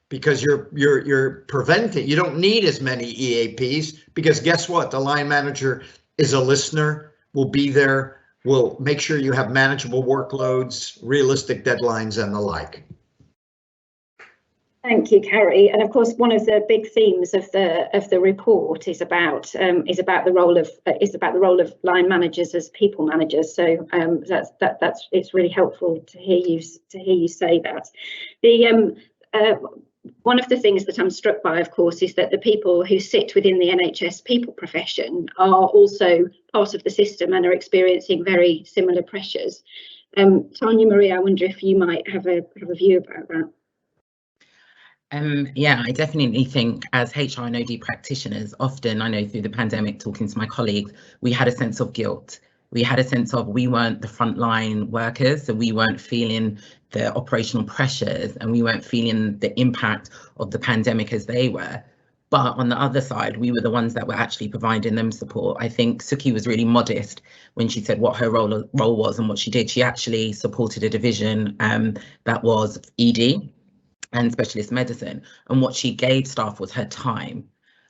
[SPEAKER 6] Because you're preventing, you don't need as many EAPs, because guess what? The line manager is a listener, will be there, will make sure you have manageable workloads, realistic deadlines, and the like.
[SPEAKER 5] Thank you, Carrie. And of course, one of the big themes of the report is about the role of line managers as people managers. So that's it's really helpful to hear you say that. The one of the things that I'm struck by, of course, is that the people who sit within the NHS people profession are also part of the system and are experiencing very similar pressures. Tanya Marie, I wonder if you might have a view about that.
[SPEAKER 8] Yeah, I definitely think as HR and OD practitioners, often I know through the pandemic, talking to my colleagues, we had a sense of guilt. We had a sense of we weren't the frontline workers, so we weren't feeling the operational pressures and we weren't feeling the impact of the pandemic as they were. But on the other side, we were the ones that were actually providing them support. I think Suki was really modest when she said what her role was and what she did. She actually supported a division that was ED and specialist medicine, and what she gave staff was her time.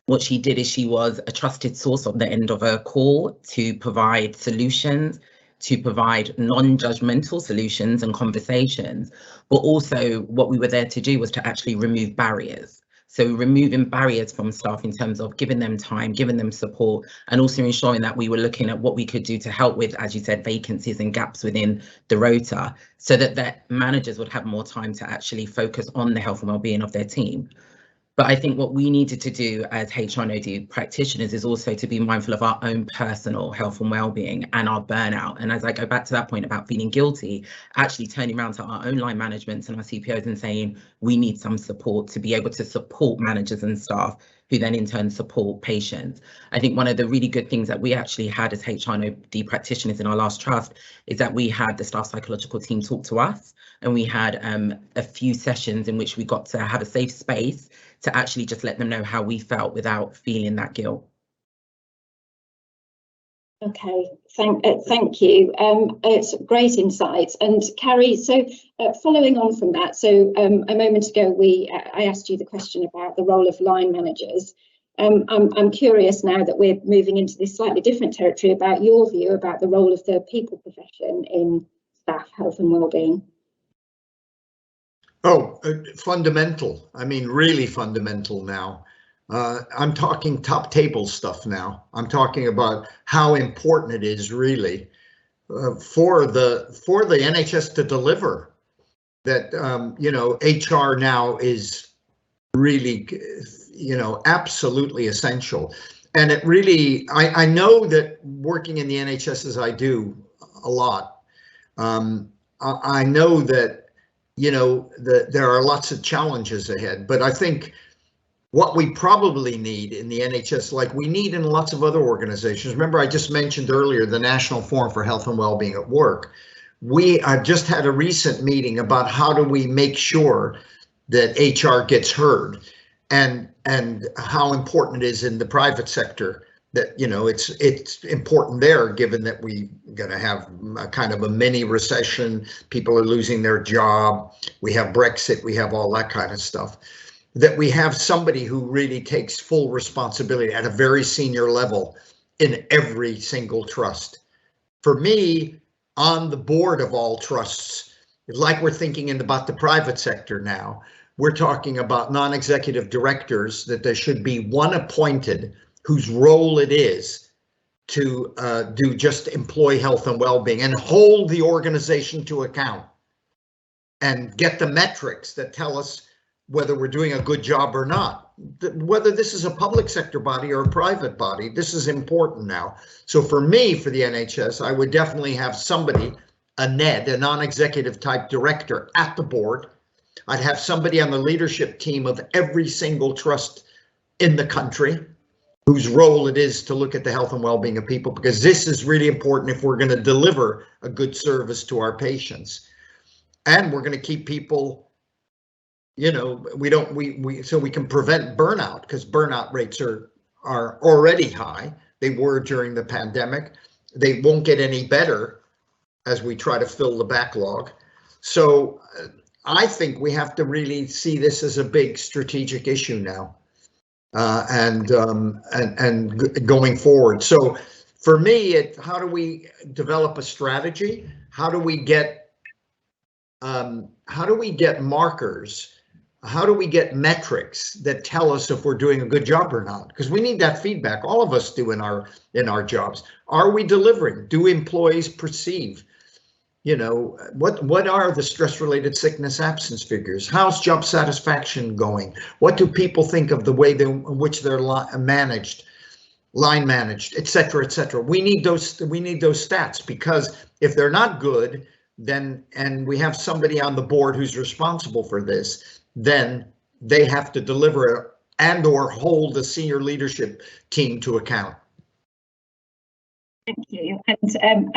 [SPEAKER 8] What she did is she was a trusted source on the end of a call to provide solutions, to provide non-judgmental solutions and conversations, but also what we were there to do was to actually remove barriers. So removing barriers from staff in terms of giving them time, giving them support, and also ensuring that we were looking at what we could do to help with, as you said, vacancies and gaps within the rota, so that managers would have more time to actually focus on the health and well-being of their team. But I think what we needed to do as HR and OD practitioners is also to be mindful of our own personal health and well-being and our burnout. And as I go back to that point about feeling guilty, actually turning around to our own line managements and our CPOs and saying, we need some support to be able to support managers and staff who then in turn support patients. I think one of the really good things that we actually had as HR and OD practitioners in our last trust is that we had the staff psychological team talk to us, and we had a few sessions in which we got to have a safe space to actually just let them know how we felt without feeling that guilt.
[SPEAKER 5] Okay, thank you. It's great insights. And Carrie, so following on from that, so a moment ago I asked you the question about the role of line managers. I'm curious now that we're moving into this slightly different territory about your view about the role of the people profession in staff health and well-being.
[SPEAKER 6] Oh, fundamental. I mean, really fundamental now. I'm talking top table stuff now. I'm talking about how important it is really for the NHS to deliver. That you know, HR now is really, you know, absolutely essential. And it really, I know that working in the NHS as I do a lot, I know that, you know, there are lots of challenges ahead, but I think what we probably need in the NHS, like we need in lots of other organizations, remember I just mentioned earlier the National Forum for Health and Wellbeing at Work. I've just had a recent meeting about how do we make sure that HR gets heard, and how important it is in the private sector that, you know, it's important there, given that we're going to have a kind of a mini recession, people are losing their job, we have Brexit, we have all that kind of stuff, that we have somebody who really takes full responsibility at a very senior level in every single trust. For me, on the board of all trusts, like we're thinking about the private sector now, we're talking about non-executive directors, that there should be one appointed whose role it is to do just employee health and well-being and hold the organization to account and get the metrics that tell us whether we're doing a good job or not. Whether this is a public sector body or a private body, this is important now. So for me, for the NHS, I would definitely have somebody, a NED, a non-executive type director at the board. I'd have somebody on the leadership team of every single trust in the country whose role it is to look at the health and well-being of people, because this is really important if we're going to deliver a good service to our patients. And we're going to keep people, you know, so we can prevent burnout, because burnout rates are already high. They were during the pandemic. They won't get any better as we try to fill the backlog. So I think we have to really see this as a big strategic issue now. And going forward. So for me, how do we develop a strategy? How do we get markers how do we get metrics that tell us if we're doing a good job or not? Because we need that feedback. All of us do in our jobs. Are we delivering? Do employees perceive? You know, what are the stress-related sickness absence figures? How's job satisfaction going? What do people think of the way in which they're managed, line managed, et cetera, et cetera? We need those stats, because if they're not good, then, and we have somebody on the board who's responsible for this, then they have to deliver and or hold the senior leadership team to account.
[SPEAKER 5] Thank you. And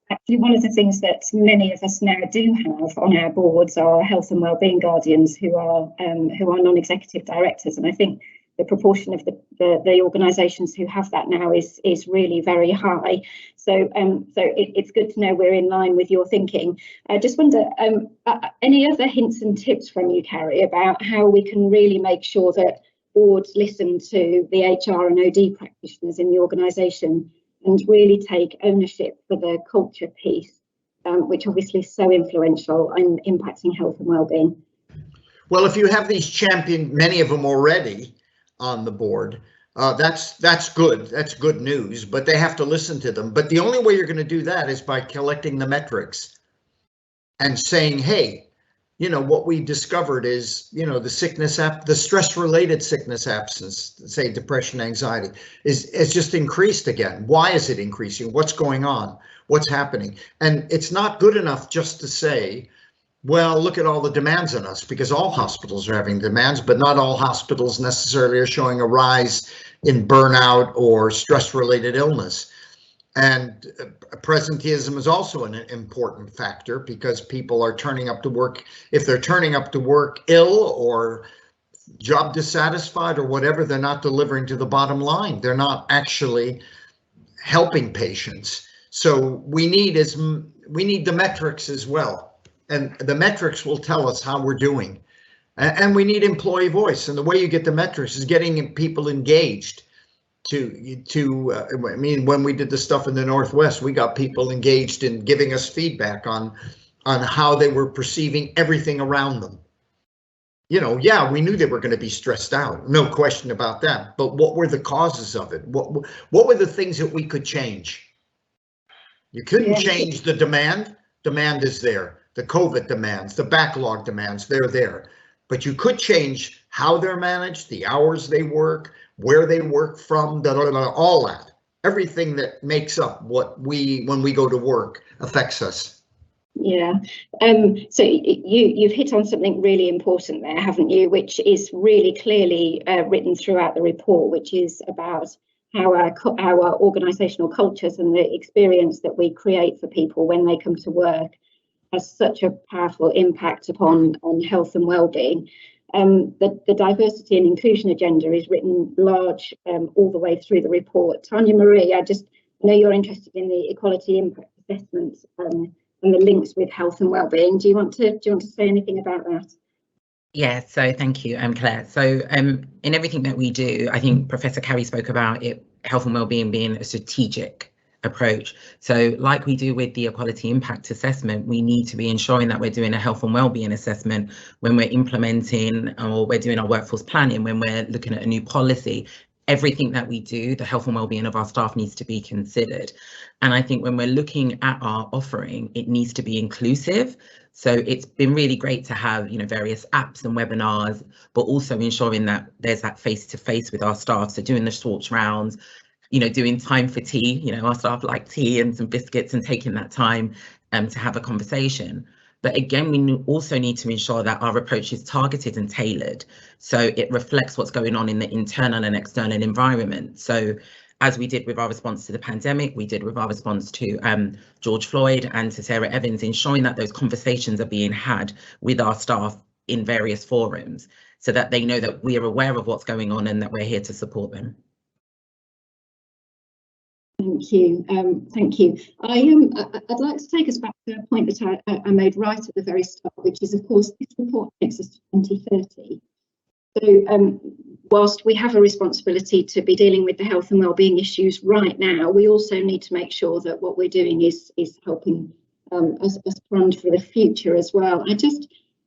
[SPEAKER 5] actually, one of the things that many of us now do have on our boards are health and wellbeing guardians who are non-executive directors, and I think the proportion of the organisations who have that now is really very high. So it's good to know we're in line with your thinking. I just wonder, any other hints and tips from you, Carrie, about how we can really make sure that boards listen to the HR and OD practitioners in the organisation and really take ownership for the culture piece, which obviously is so influential in impacting health and wellbeing?
[SPEAKER 6] Well, if you have these champions, many of them already on the board, that's good. That's good news, but they have to listen to them. But the only way you're going to do that is by collecting the metrics and saying, hey, you know, what we discovered is, you know, the stress-related sickness absence, say depression, anxiety, is just increased again. Why is it increasing? What's going on? What's happening? And it's not good enough just to say, well, look at all the demands on us, because all hospitals are having demands, but not all hospitals necessarily are showing a rise in burnout or stress-related illness. And presenteeism is also an important factor, because people are turning up to work. If they're turning up to work ill or job dissatisfied or whatever, they're not delivering to the bottom line. They're not actually helping patients. So we need the metrics as well. And the metrics will tell us how we're doing. And we need employee voice. And the way you get the metrics is getting people engaged. I mean, when we did the stuff in the Northwest, we got people engaged in giving us feedback on how they were perceiving everything around them. You know, yeah, we knew they were going to be stressed out, no question about that. But what were the causes of it? What were the things that we could change? You couldn't change the demand. Demand is there. The COVID demands, the backlog demands, they're there. But you could change how they're managed, the hours they work, where they work from, all that. Everything that makes up when we go to work affects us.
[SPEAKER 5] Yeah. So you've hit on something really important there, haven't you? Which is really clearly written throughout the report, which is about how our organisational cultures and the experience that we create for people when they come to work has such a powerful impact upon health and well-being. The diversity and inclusion agenda is written large all the way through the report. Tanya Marie, I just know you're interested in the equality impact assessment and the links with health and well-being. Do you want to say anything about that?
[SPEAKER 8] Yeah, so thank you, Claire. So in everything that we do, I think Professor Carrie spoke about it, health and well-being being a strategic approach. So like we do with the equality impact assessment, we need to be ensuring that we're doing a health and well-being assessment when we're implementing or we're doing our workforce planning, when we're looking at a new policy. Everything that we do, the health and well-being of our staff needs to be considered. And I think when we're looking at our offering, it needs to be inclusive. So it's been really great to have, you know, various apps and webinars, but also ensuring that there's that face-to-face with our staff. So doing the short rounds, you know, doing time for tea, you know, our staff like tea and some biscuits and taking that time to have a conversation. But again, we also need to ensure that our approach is targeted and tailored, so it reflects what's going on in the internal and external environment. So as we did with our response to the pandemic, we did with our response to George Floyd and to Sarah Evans, ensuring that those conversations are being had with our staff in various forums so that they know that we are aware of what's going on and that we're here to support them.
[SPEAKER 5] Thank you. Thank you. I'd like to take us back to a point that I made right at the very start, which is, of course, this report takes us to 2030. So whilst we have a responsibility to be dealing with the health and wellbeing issues right now, we also need to make sure that what we're doing is helping us fund for the future as well.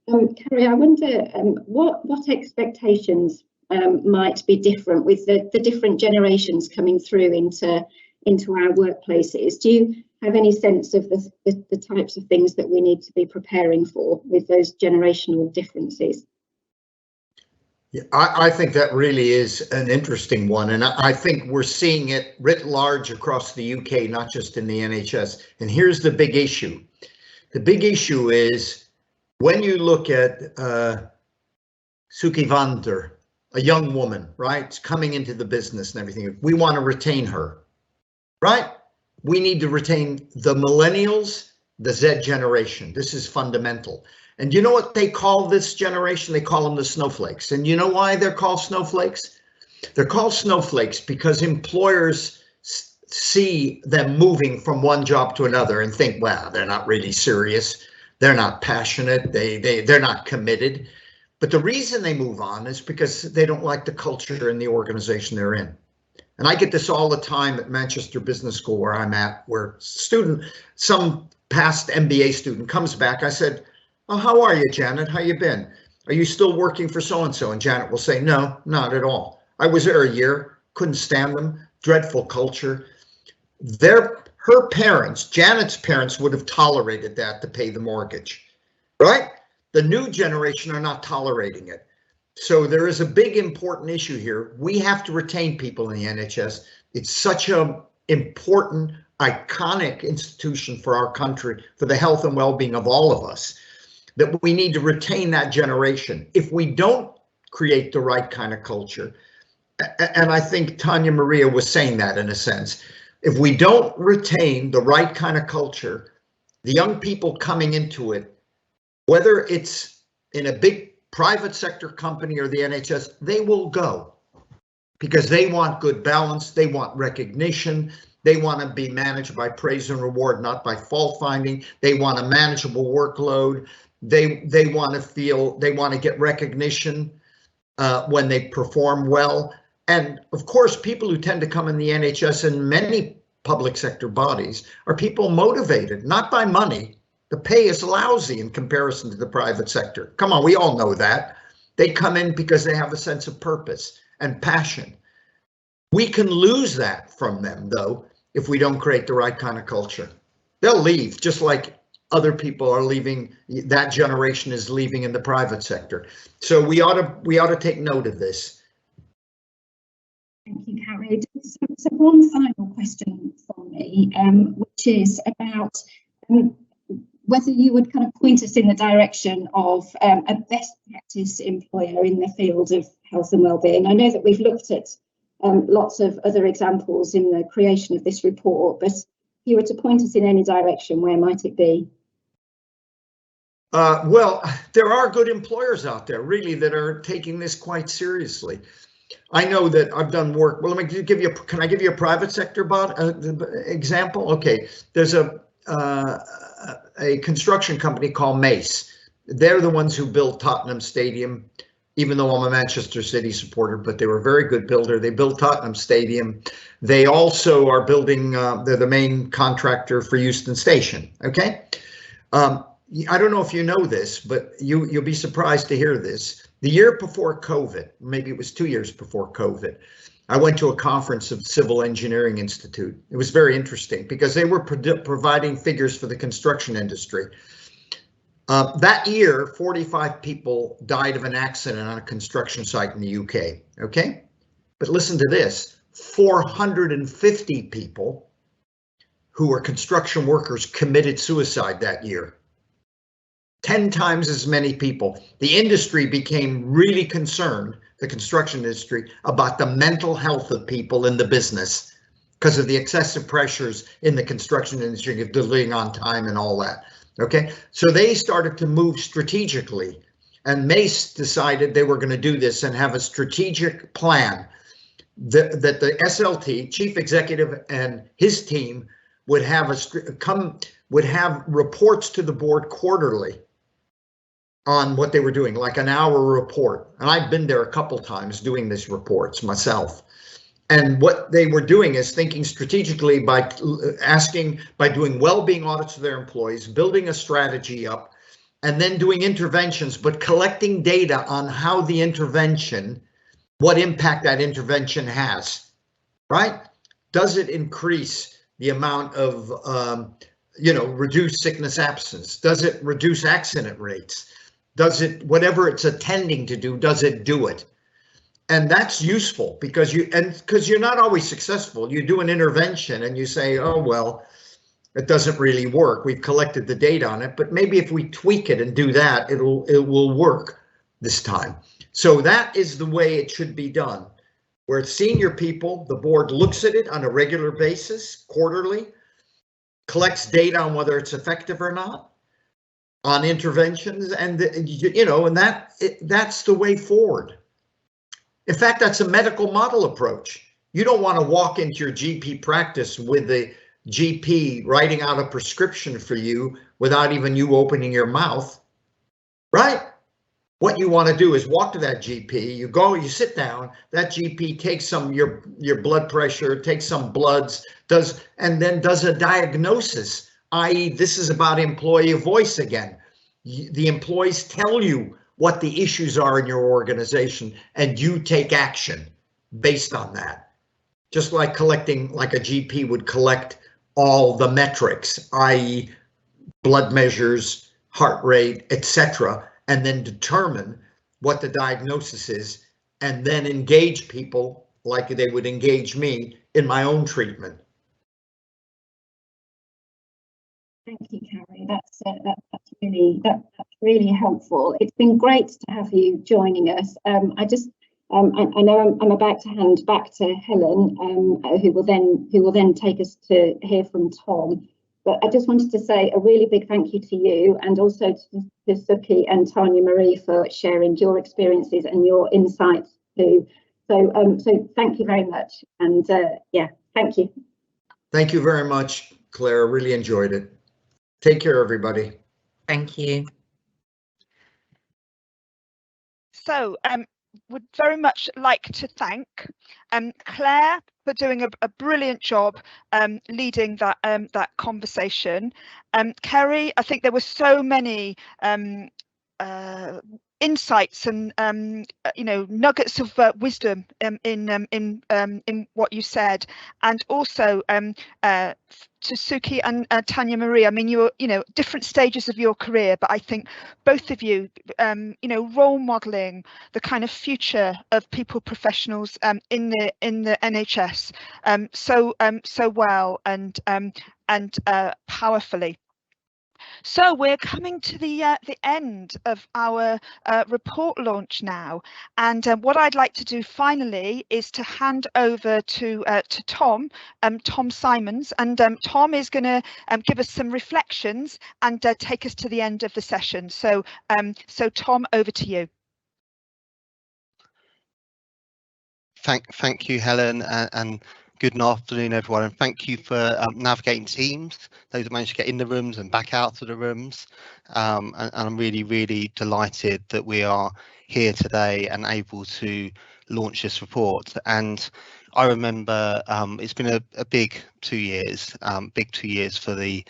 [SPEAKER 5] Carrie, I wonder what expectations might be different with the different generations coming through into our workplaces. Do you have any sense of the types of things that we need to be preparing for with those generational differences?
[SPEAKER 6] Yeah, I think that really is an interesting one, and I think we're seeing it writ large across the UK, not just in the NHS. And here's the big issue. The big issue is when you look at Suki Vander, a young woman, right, coming into the business and everything, we want to retain her, right? We need to retain the millennials, the Z generation. This is fundamental. And you know what they call this generation? They call them the snowflakes. And you know why they're called snowflakes? They're called snowflakes because employers see them moving from one job to another and think, wow, they're not really serious. They're not passionate. They're not committed. But the reason they move on is because they don't like the culture in the organization they're in. And I get this all the time at Manchester Business School where I'm at, where some past MBA student comes back. I said, oh, how are you, Janet? How you been? Are you still working for so-and-so? And Janet will say, no, not at all. I was there a year, couldn't stand them, dreadful culture. Her parents, Janet's parents, would have tolerated that to pay the mortgage, right? The new generation are not tolerating it. So there is a big important issue here. We have to retain people in the NHS. It's such an important, iconic institution for our country, for the health and well-being of all of us, that we need to retain that generation. If we don't create the right kind of culture, and I think Tanya Maria was saying that in a sense, if we don't retain the right kind of culture, the young people coming into it, whether it's in a big private sector company or the NHS, they will go because they want good balance, they want recognition, they want to be managed by praise and reward, not by fault finding. They want a manageable workload. They want to feel, they want to get recognition when they perform well. And of course, people who tend to come in the NHS and many public sector bodies are people motivated, not by money. The pay is lousy in comparison to the private sector. Come on, we all know that. They come in because they have a sense of purpose and passion. We can lose that from them, though, if we don't create the right kind of culture. They'll leave, just like other people are leaving. That generation is leaving in the private sector. So we ought to take note of this.
[SPEAKER 5] Thank you, Carrie. So one final question from me, which is about whether you would kind of point us in the direction of a best practice employer in the field of health and wellbeing. I know that we've looked at lots of other examples in the creation of this report, but if you were to point us in any direction, where might it be?
[SPEAKER 6] Well, there are good employers out there, really, that are taking this quite seriously. I know that I've done work. Well, let me give you. Can I give you a private sector example? Okay, there's a construction company called Mace. They're the ones who built Tottenham Stadium, even though I'm a Manchester City supporter, but they were a very good builder. They built Tottenham Stadium. They also are building, they're the main contractor for Euston Station, okay? I don't know if you know this, but you'll be surprised to hear this. The year before COVID, maybe it was 2 years before COVID, I went to a conference of Civil Engineering Institute. It was very interesting because they were providing figures for the construction industry. That year, 45 people died of an accident on a construction site in the UK, okay? But listen to this, 450 people who were construction workers committed suicide that year. 10 times as many people. The industry became really concerned, the construction industry, about the mental health of people in the business because of the excessive pressures in the construction industry of delivering on time and all that. Okay, so they started to move strategically, and Mace decided they were going to do this and have a strategic plan that the SLT, chief executive, and his team would have reports to the board quarterly on what they were doing, like an hour report. And I've been there a couple times doing these reports myself. And what they were doing is thinking strategically by doing well-being audits of their employees, building a strategy up, and then doing interventions, but collecting data on how the intervention, what impact that intervention has, right? Does it increase the amount of, reduce sickness absence? Does it reduce accident rates? Does it, whatever it's attending to do, does it do it? And that's useful because you're not always successful. You do an intervention and you say, oh, well, it doesn't really work. We've collected the data on it, but maybe if we tweak it and do that, it will work this time. So that is the way it should be done. Where senior people, the board looks at it on a regular basis, quarterly, collects data on whether it's effective or not on interventions, and that's the way forward. In fact, that's a medical model approach. You don't want to walk into your GP practice with the GP writing out a prescription for you without even you opening your mouth, right? What you want to do is walk to that GP, you go, you sit down, that GP takes some your blood pressure, takes some bloods, and then does a diagnosis, i.e. this is about employee voice again. The employees tell you what the issues are in your organization and you take action based on that. Just like collecting, like a GP would collect all the metrics, i.e. blood measures, heart rate, etc., and then determine what the diagnosis is, and then engage people like they would engage me in my own treatment.
[SPEAKER 5] Thank you, Carrie. That's really helpful. It's been great to have you joining us. I know I'm about to hand back to Helen, who will then take us to hear from Tom. But I just wanted to say a really big thank you to you, and also to Suki and Tanya Marie for sharing your experiences and your insights too. So thank you very much, and yeah, thank you.
[SPEAKER 6] Thank you very much, Claire. Really enjoyed it. Take care, everybody.
[SPEAKER 8] Thank you.
[SPEAKER 1] So would very much like to thank Claire for doing a brilliant job leading that conversation. Kerry, I think there were so many insights and nuggets of wisdom in what you said, and also to Suki and Tanya Marie. I mean, you're different stages of your career, but I think both of you role modeling the kind of future of people professionals in the NHS so well and powerfully. So we're coming to the end of our report launch now, and what I'd like to do finally is to hand over to Tom Simons, and Tom is going to give us some reflections and take us to the end of the session. So Tom, over to you.
[SPEAKER 9] Thank you, Helen, and good afternoon, everyone, and thank you for navigating Teams, those that managed to get in the rooms and back out of the rooms. And I'm really delighted that we are here today and able to launch this report. And I remember it's been a big 2 years, for the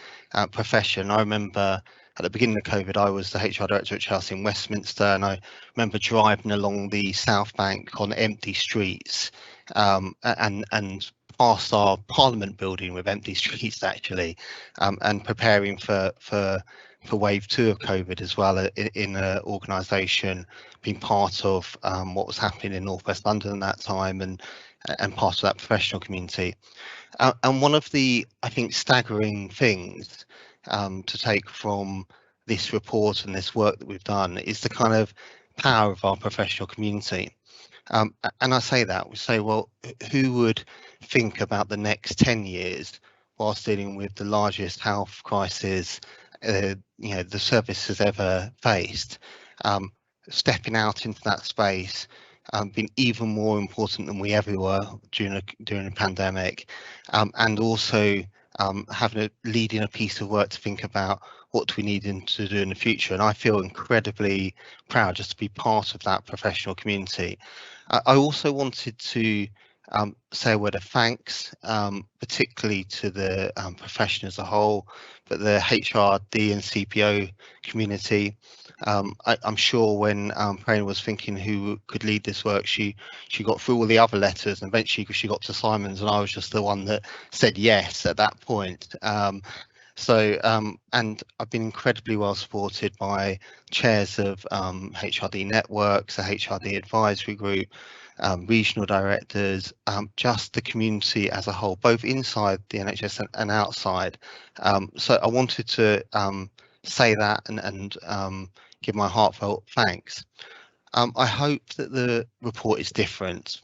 [SPEAKER 9] profession. I remember at the beginning of COVID, I was the HR director at Chelsea in Westminster, and I remember driving along the South Bank on empty streets and past our Parliament building with empty streets actually, and preparing for wave 2 of COVID as well in an organisation, being part of what was happening in North West London at that time, and part of that professional community. And one of the, I think, staggering things to take from this report and this work that we've done is the kind of power of our professional community. And I say that, we say, well, who would think about the next 10 years whilst dealing with the largest health crisis the service has ever faced, stepping out into that space, been even more important than we ever were during a pandemic, and also leading a piece of work to think about what we need to do in the future. And I feel incredibly proud just to be part of that professional community. I also wanted to say a word of thanks, particularly to the profession as a whole, but the HRD and CPO community. I'm sure when Prerna was thinking who could lead this work, she got through all the other letters, and eventually she got to Simon's, and I was just the one that said yes at that point. And I've been incredibly well supported by chairs of HRD networks, the HRD advisory group, regional directors, just the community as a whole, both inside the NHS and outside. So I wanted to say that and give my heartfelt thanks. I hope that the report is different.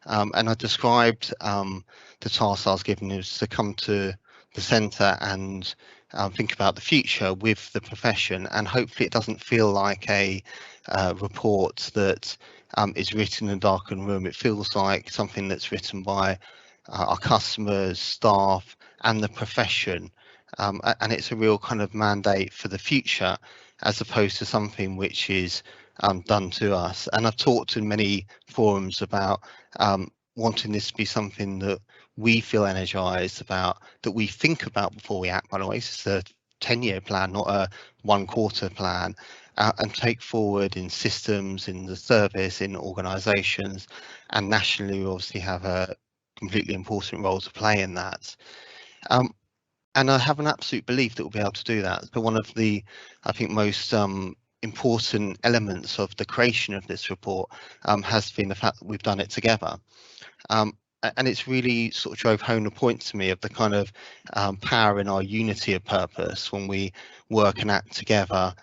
[SPEAKER 9] And I described the task I was given is to come to the centre and think about the future with the profession, and hopefully it doesn't feel like a report that is written in a darkened room. It feels like something that's written by our customers, staff and the profession, and it's a real kind of mandate for the future as opposed to something which is done to us. And I've talked in many forums about wanting this to be something that we feel energised about, that we think about before we act. By the way, it's a 10-year plan, not a 1-quarter plan, and take forward in systems, in the service, in organisations, and nationally we obviously have a completely important role to play in that. And I have an absolute belief that we'll be able to do that. But one of the, I think, most important elements of the creation of this report has been the fact that we've done it together. And it's really sort of drove home the point to me of the kind of power in our unity of purpose when we work and act together.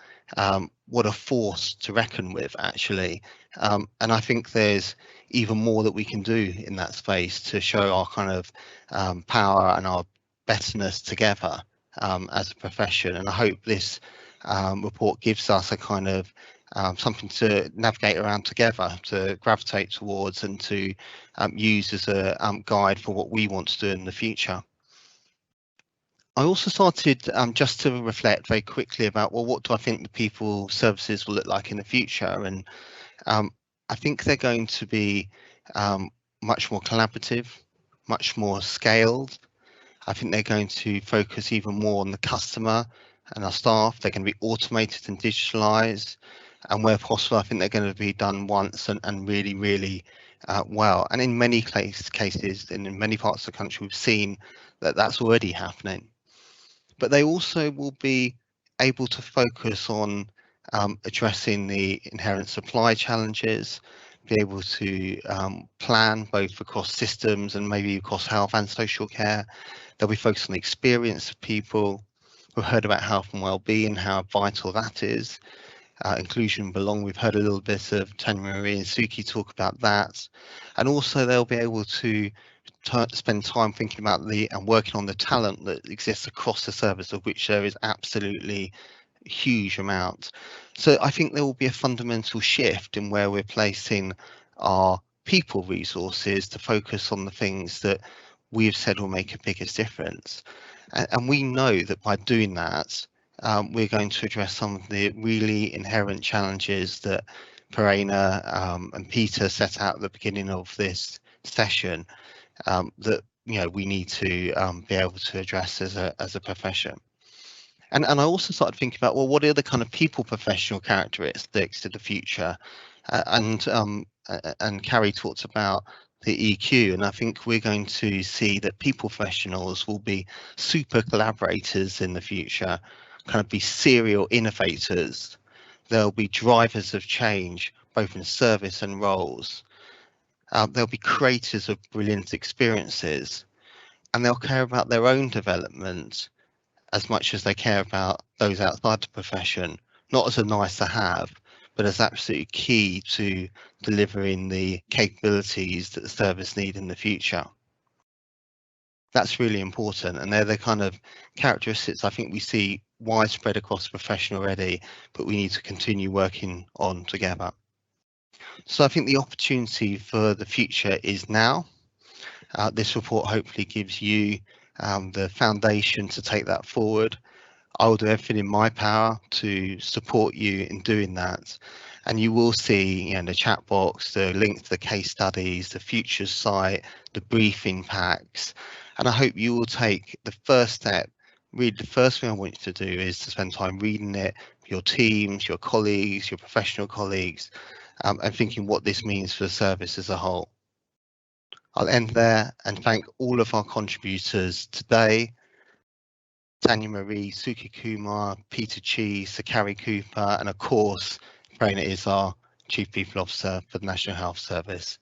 [SPEAKER 9] What a force to reckon with, actually. And I think there's even more that we can do in that space to show our kind of power and our betterness together as a profession. And I hope this report gives us a kind of something to navigate around together, to gravitate towards, and to use as a guide for what we want to do in the future. I also started just to reflect very quickly about, well, what do I think the people services will look like in the future? And I think they're going to be much more collaborative, much more scaled. I think they're going to focus even more on the customer and our staff. They're going to be automated and digitalized. And where possible, I think they're going to be done once and really, really well. And in many cases, in many parts of the country, we've seen that that's already happening. But they also will be able to focus on addressing the inherent supply challenges, be able to plan both across systems and maybe across health and social care. They'll be focused on the experience of people. We've heard about health and well-being, how vital that is. Inclusion and belong. We've heard a little bit of Tanya Marie and Suki talk about that. And also they'll be able to spend time thinking about and working on the talent that exists across the service, of which there is absolutely a huge amount. So I think there will be a fundamental shift in where we're placing our people resources to focus on the things that we have said will make a biggest difference. And we know that by doing that, we're going to address some of the really inherent challenges that Prerna and Peter set out at the beginning of this session, that we need to be able to address as a profession. And I also started thinking about, well, what are the kind of people professional characteristics of the future? And Carrie talked about the EQ, and I think we're going to see that people professionals will be super collaborators in the future, kind of be serial innovators. They'll be drivers of change, both in service and roles. They'll be creators of brilliant experiences, and they'll care about their own development as much as they care about those outside the profession, not as a nice to have, but as absolutely key to delivering the capabilities that the service need in the future. That's really important, and they're the kind of characteristics I think we see widespread across the profession already, but we need to continue working on together. So I think the opportunity for the future is now. This report hopefully gives you the foundation to take that forward. I will do everything in my power to support you in doing that. And you will see the chat box, the link to the case studies, the futures site, the briefing packs. And I hope you will take the first step really the first thing I want you to do is to spend time reading it with your teams, your colleagues, your professional colleagues, and thinking what this means for the service as a whole. I'll end there and thank all of our contributors today: Tanya Marie, Suki Kumar, Peter Chi, Sakari Cooper, and of course, Prerna is our Chief People Officer for the National Health Service.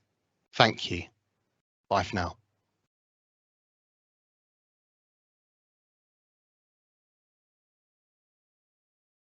[SPEAKER 9] Thank you. Bye for now.